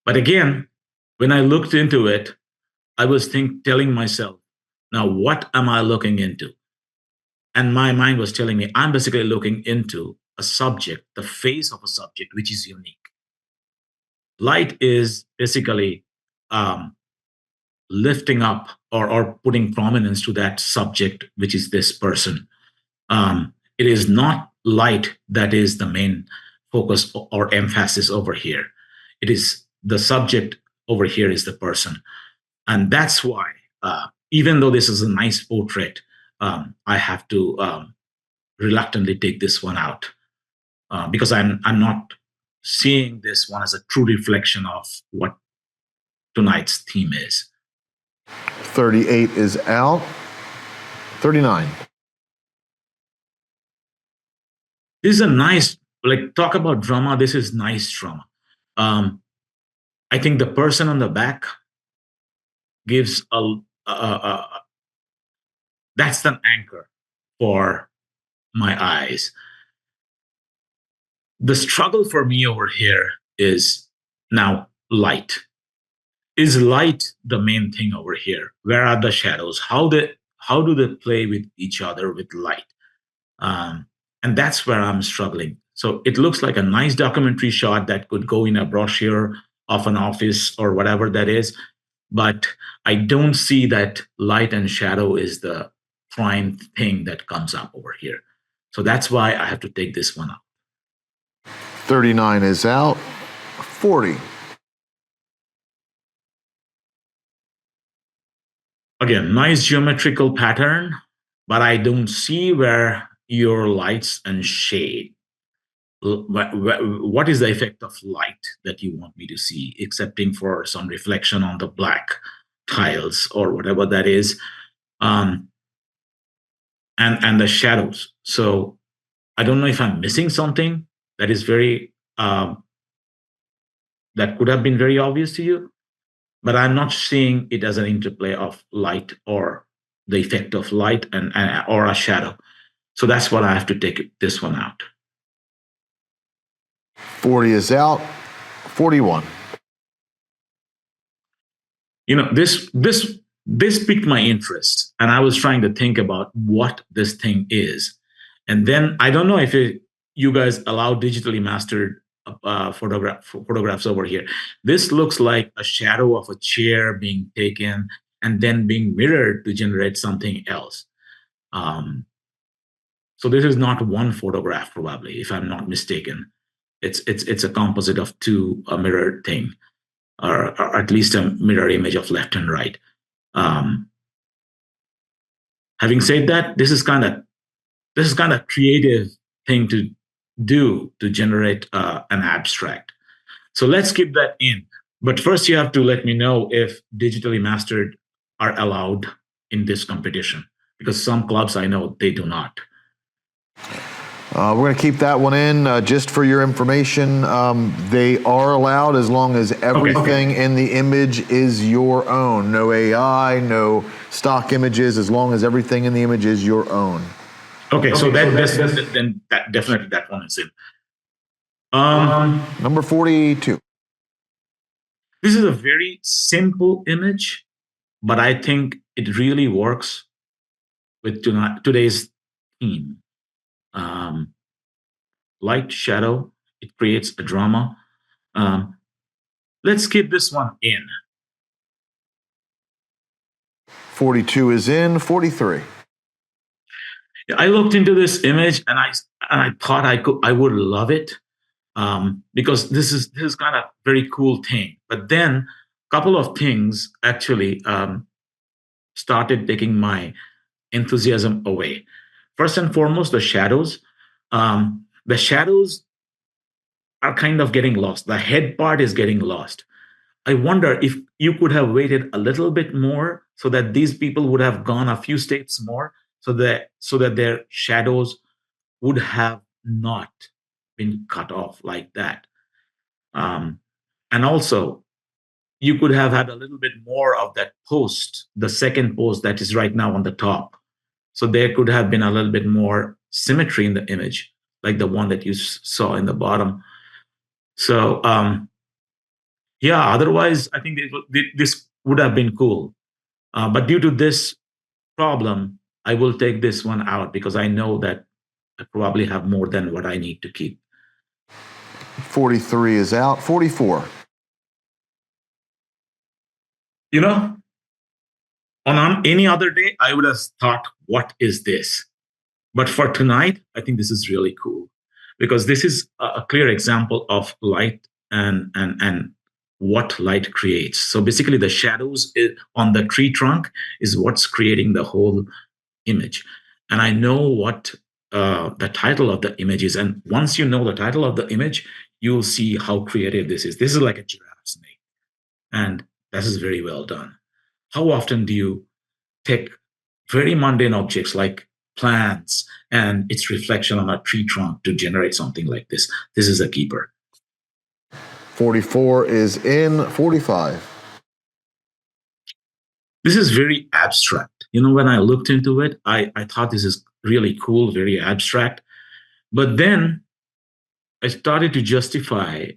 But again, when I looked into it, I was telling myself, now what am I looking into? And my mind was telling me, I'm basically looking into a subject, the face of a subject, which is unique. Light is basically lifting up or putting prominence to that subject, which is this person. It is not light that is the main focus or emphasis over here. It is the subject over here is the person. And that's why, even though this is a nice portrait, I have to reluctantly take this one out because I'm not seeing this one as a true reflection of what tonight's theme is. 38 is out. 39. This is a nice, talk about drama. This is nice drama. I think the person on the back gives that's an anchor for my eyes. The struggle for me over here is now light. Is light the main thing over here? Where are the shadows? How do they play with each other with light? And that's where I'm struggling. So it looks like a nice documentary shot that could go in a brochure of an office or whatever that is. But I don't see that light and shadow is the prime thing that comes up over here. So that's why I have to take this one out. 39 is out. 40. Again, nice geometrical pattern, but I don't see where your lights and shade. what is the effect of light that you want me to see, excepting for some reflection on the black tiles or whatever that is, um, and the shadows. So I don't know if I'm missing something that is very that could have been very obvious to you, but I'm not seeing it as an interplay of light or the effect of light and or a shadow. So that's what I have to take this one out. 40 is out. 41. You know, this piqued my interest, and I was trying to think about what this thing is. And then I don't know if you guys allow digitally mastered photographs over here. This looks like a shadow of a chair being taken and then being mirrored to generate something else. So this is not one photograph, probably, if I'm not mistaken. It's a composite of two, a mirrored thing, or at least a mirror image of left and right. Having said that, this is kind of creative thing to do to generate an abstract. So let's keep that in. But first, you have to let me know if digitally mastered are allowed in this competition, because some clubs I know they do not. We're going to keep that one in just for your information. They are allowed as long as everything in the image is your own. No AI, no stock images, as long as everything in the image is your own. Okay, so then that definitely that one is in. Number 42. This is a very simple image, but I think it really works with today's theme. Light, shadow, it creates a drama. Let's keep this one in. 42 is in. 43. I looked into this image and I thought I would love it, because this is kind of very cool thing. But then a couple of things actually started taking my enthusiasm away. First and foremost, the shadows. The shadows are kind of getting lost. The head part is getting lost. I wonder if you could have waited a little bit more so that these people would have gone a few steps more, so that their shadows would have not been cut off like that. And also, you could have had a little bit more of that post, the second post that is right now on the top. So there could have been a little bit more symmetry in the image, like the one that you saw in the bottom. So yeah, otherwise, I think this would have been cool. But due to this problem, I will take this one out because I know that I probably have more than what I need to keep. 43 is out. 44. You know, on any other day, I would have thought, what is this? But for tonight, I think this is really cool because this is a clear example of light and what light creates. So basically, the shadows on the tree trunk is what's creating the whole image. And I know what the title of the image is. And once you know the title of the image, you'll see how creative this is. This is like a giraffe snake. And this is very well done. How often do you take very mundane objects like plants and its reflection on a tree trunk to generate something like this? This is a keeper. 44 is in. 45. This is very abstract. You know, when I looked into it, I thought this is really cool, very abstract. But then I started to justify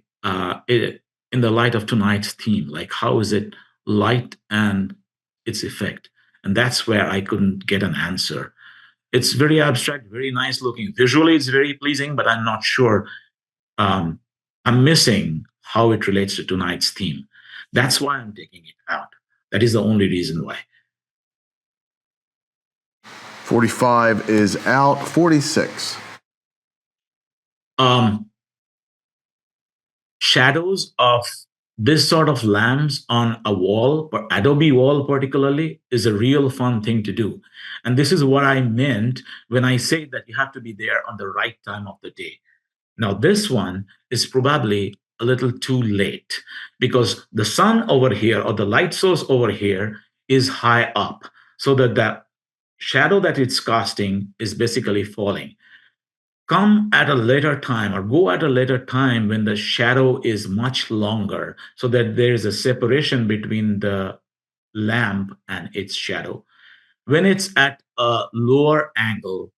it in the light of tonight's theme. Like, how is it light and its effect? And that's where I couldn't get an answer. It's very abstract, very nice looking. Visually, it's very pleasing, but I'm not sure. I'm missing how it relates to tonight's theme. That's why I'm taking it out. That is the only reason why. 45 is out. 46. Shadows of this sort of lamps on a wall, or Adobe wall particularly, is a real fun thing to do. And this is what I meant when I say that you have to be there on the right time of the day. Now, this one is probably a little too late because the sun over here or the light source over here is high up, so that the shadow that it's casting is basically falling. Come at a later time or go at a later time when the shadow is much longer, so that there is a separation between the lamp and its shadow. When it's at a lower angle,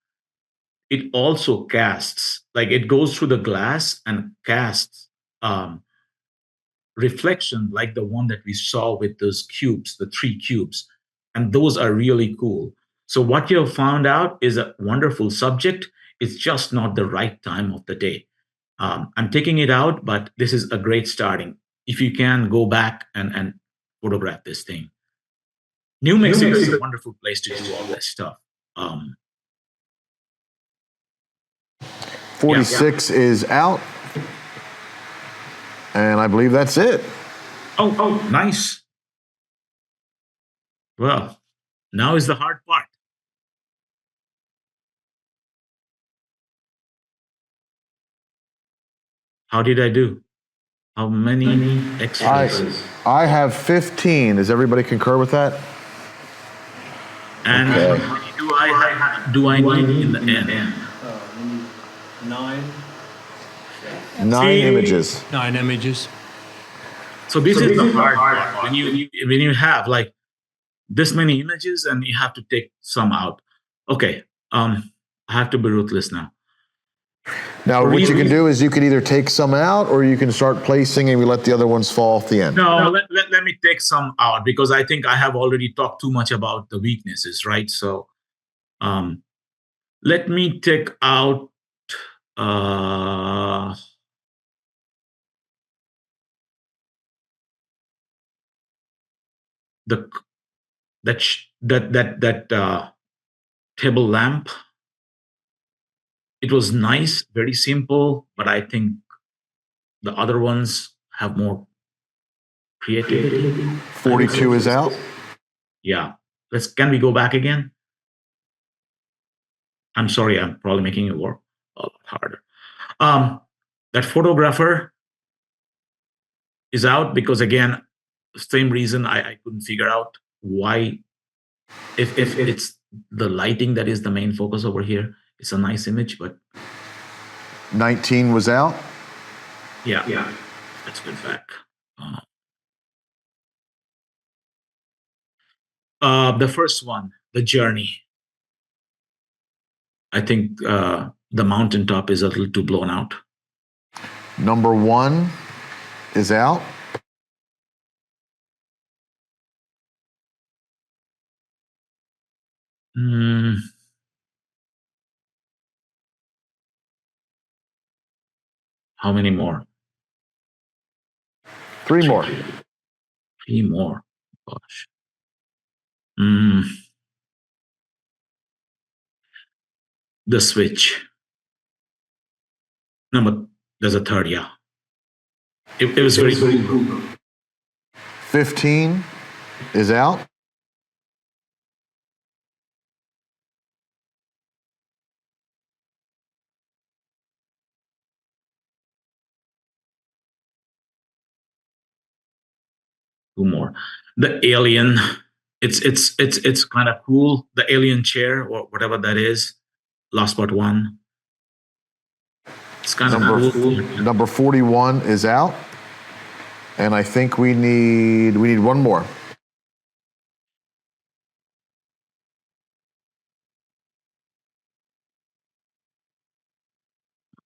it also casts, like it goes through the glass and casts um, reflection like the one that we saw with those cubes, the three cubes. And those are really cool. So what you have found out is a wonderful subject. It's just not the right time of the day. I'm taking it out, but this is a great starting. If you can go back and photograph this thing. New Mexico is a wonderful place to do all this stuff. Um, 46 is out. And I believe that's it. oh, nice. Well, now is the hard part. How did I do? How many X-rays? I have 15. Does everybody concur with that? And Okay. how many do I need in the end? 9. 9 images. 9 images. So this is the hard part. When you have like this many images and you have to take some out. Okay, I have to be ruthless now. Now, what you can do is you can either take some out or you can start placing and we let the other ones fall off the end. No, let me take some out because I think I have already talked too much about the weaknesses, right? So let me take out the that table lamp. It was nice, very simple, but I think the other ones have more creativity. 42 is out. Yeah. Can we go back again? I'm sorry, I'm probably making it work a lot harder. That photographer is out because again, same reason I couldn't figure out why if it's the lighting that is the main focus over here. It's a nice image, but 19 was out. yeah, let's get back. The first one, the journey. I think the mountaintop is a little too blown out. Number 1 is out. How many more? 3 more. 3 more. Gosh. The switch. No, but there's a third, yeah. It was very cool. 15 is out. Two more. The alien. It's kind of cool. The alien chair or whatever that is. Last but one. It's kind of cool. Number 41 is out. And I think we need one more.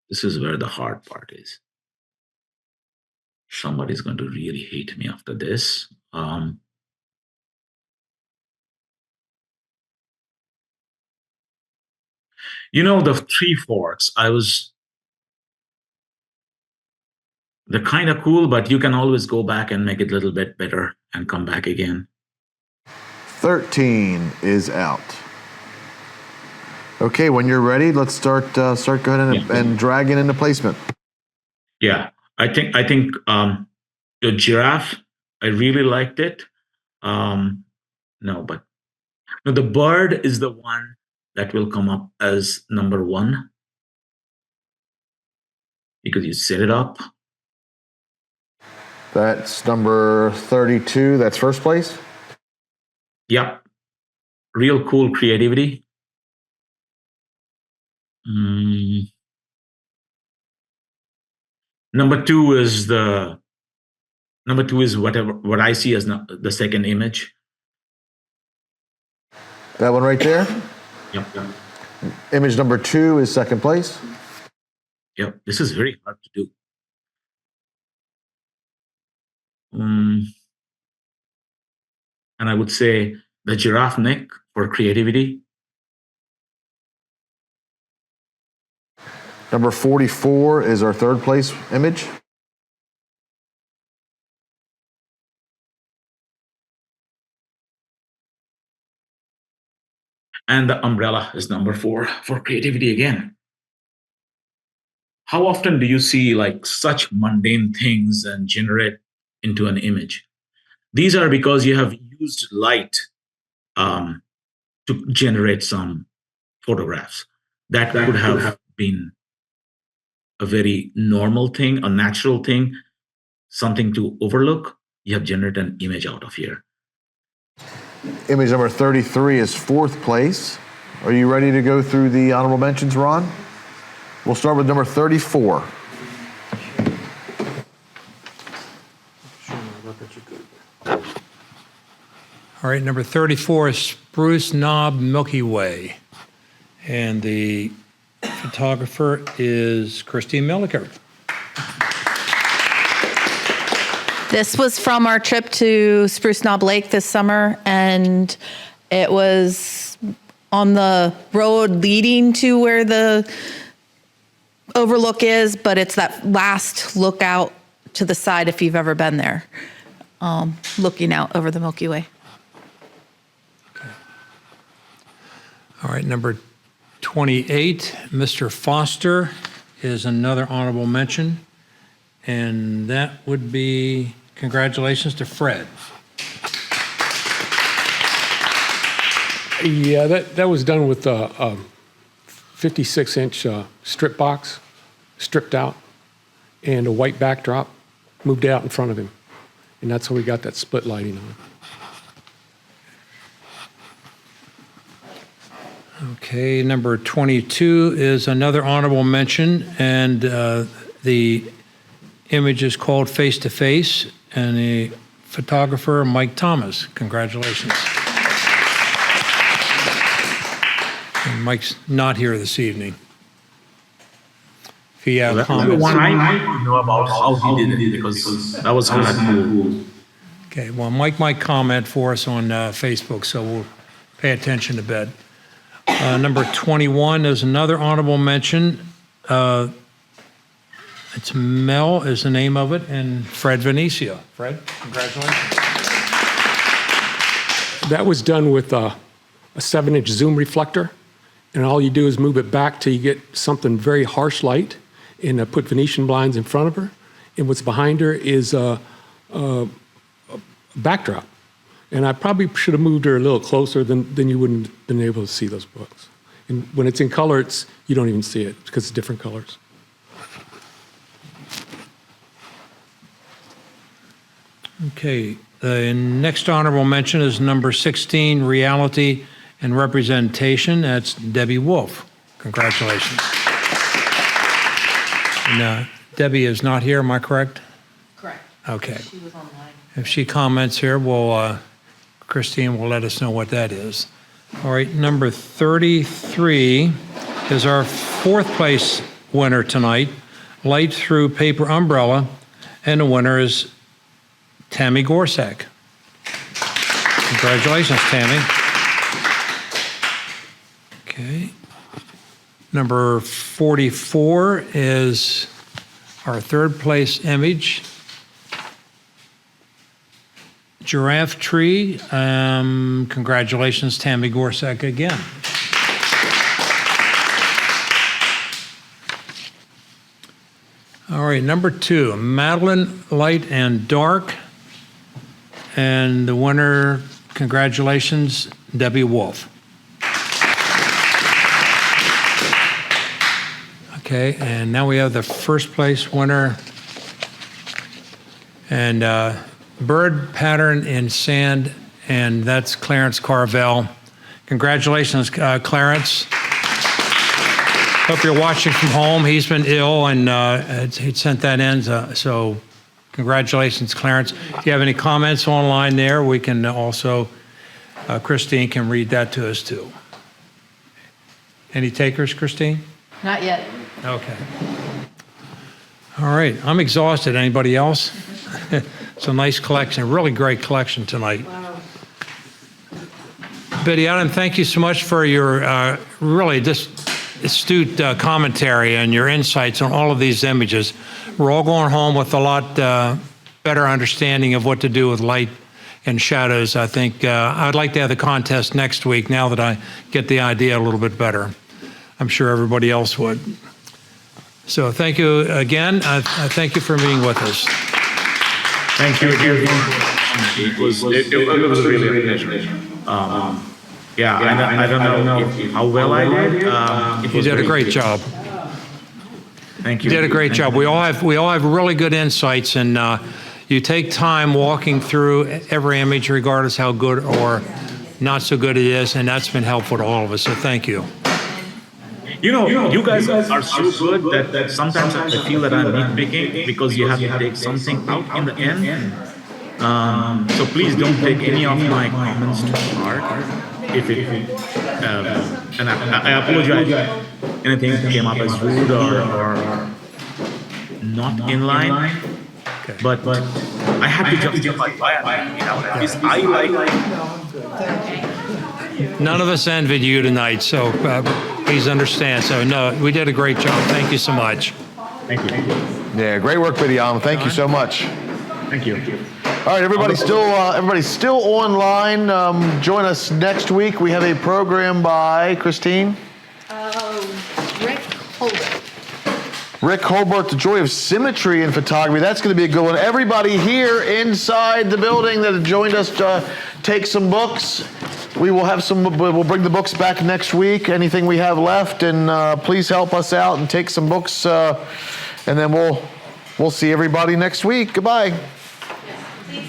This is where the hard part is. Somebody's going to really hate me after this. The three forks, they're kind of cool, but you can always go back and make it a little bit better and come back again. 13 is out. Okay, when you're ready, let's start going and dragging into placement. Yeah, I think the giraffe, I really liked it. The bird is the one that will come up as number 1. because you set it up. That's number 32. That's first place. Yep. Real cool creativity. Number two is what I see as the second image. That one right there. Yep. Image number 2 is second place. Yep. This is very hard to do. And I would say the giraffe neck for creativity. Number 44 is our third place image. And the umbrella is number 4 for creativity again. How often do you see like such mundane things and generate into an image? These are because you have used light to generate some photographs. That could have been a very normal thing, a natural thing, something to overlook. You have generated an image out of here. Image number 33 is fourth place. Are you ready to go through the honorable mentions, Ron? We'll start with number 34. All right, number 34 is Spruce Knob Milky Way. And the photographer is Christine Milliker. This was from our trip to Spruce Knob Lake this summer, and it was on the road leading to where the overlook is, but it's that last look out to the side if you've ever been there, looking out over the Milky Way. Okay. All right, number 28, Mr. Foster is another honorable mention, and that would be congratulations to Fred. Yeah, that was done with a 56-inch strip box, stripped out, and a white backdrop, moved out in front of him. And that's how we got that split lighting on. Okay, number 22 is another honorable mention, and the image is called Face to Face, and the photographer, Mike Thomas. Congratulations. And Mike's not here this evening. If you have comments. I might know about how he did it because that was kind of cool. Okay, well, Mike might comment for us on Facebook, so we'll pay attention to bed. Number 21 is another honorable mention. It's Mel is the name of it, and Fred Venecia. Fred, congratulations. That was done with a 7-inch zoom reflector, and all you do is move it back till you get something very harsh light, and put Venetian blinds in front of her, and what's behind her is a backdrop. And I probably should have moved her a little closer, then you wouldn't have been able to see those books. And when it's in color, you don't even see it because it's different colors. Okay, the next honorable mention is number 16, Reality and Representation. That's Debbie Wolf. Congratulations. And, Debbie is not here, am I correct? Correct. Okay. She was online. If she comments here, Christine will let us know what that is. All right, number 33 is our fourth place winner tonight, Light Through Paper Umbrella, and the winner is Tammy Gorsak. Congratulations, Tammy. Okay. Number 44 is our third place image, Giraffe Tree. Congratulations, Tammy Gorsak again. All right, number 2, Madeline Light and Dark. And the winner, congratulations, Debbie Wolf. Okay, and now we have the first place winner. And bird pattern in sand, and that's Clarence Carvel. Congratulations, Clarence. Hope you're watching from home. He's been ill, and he sent that in, so congratulations, Clarence. If you have any comments online there, we can also, Christine can read that to us too. Any takers, Christine? Not yet. Okay. All right, I'm exhausted. Anybody else? It's a nice collection, really great collection tonight. Biddy Adam, thank you so much for your really just astute commentary and your insights on all of these images. We're all going home with a lot better understanding of what to do with light and shadows. I think I'd like to have the contest next week now that I get the idea a little bit better. I'm sure everybody else would. So thank you again. I thank you for being with us. Thank you again. It was really a pleasure. Yeah, I don't know how well I did. You did a great job. Thank you. You did a great job. We all have really good insights, and you take time walking through every image, regardless how good or not so good it is, and that's been helpful to all of us. So thank you. You know, you guys are so good that sometimes I feel that I'm nitpicking because you have to take something out in the end. So please don't take any of my comments to heart. And I apologize. Anything that came up as rude or not in line. Okay. But I have to justify why I like. None of us envied you tonight, so please understand. So no, we did a great job. Thank you so much. Thank you. Yeah, great work, Biddy Adam. Thank you so much. Thank you. All right, everybody's still online. Join us next week. We have a program by Christine. Rick Holder. Rick Holbert, The Joy of Symmetry in Photography. That's going to be a good one. Everybody here inside the building that have joined us, take some books. We will have some. We'll bring the books back next week. Anything we have left, and please help us out and take some books. And then we'll see everybody next week. Goodbye. Please.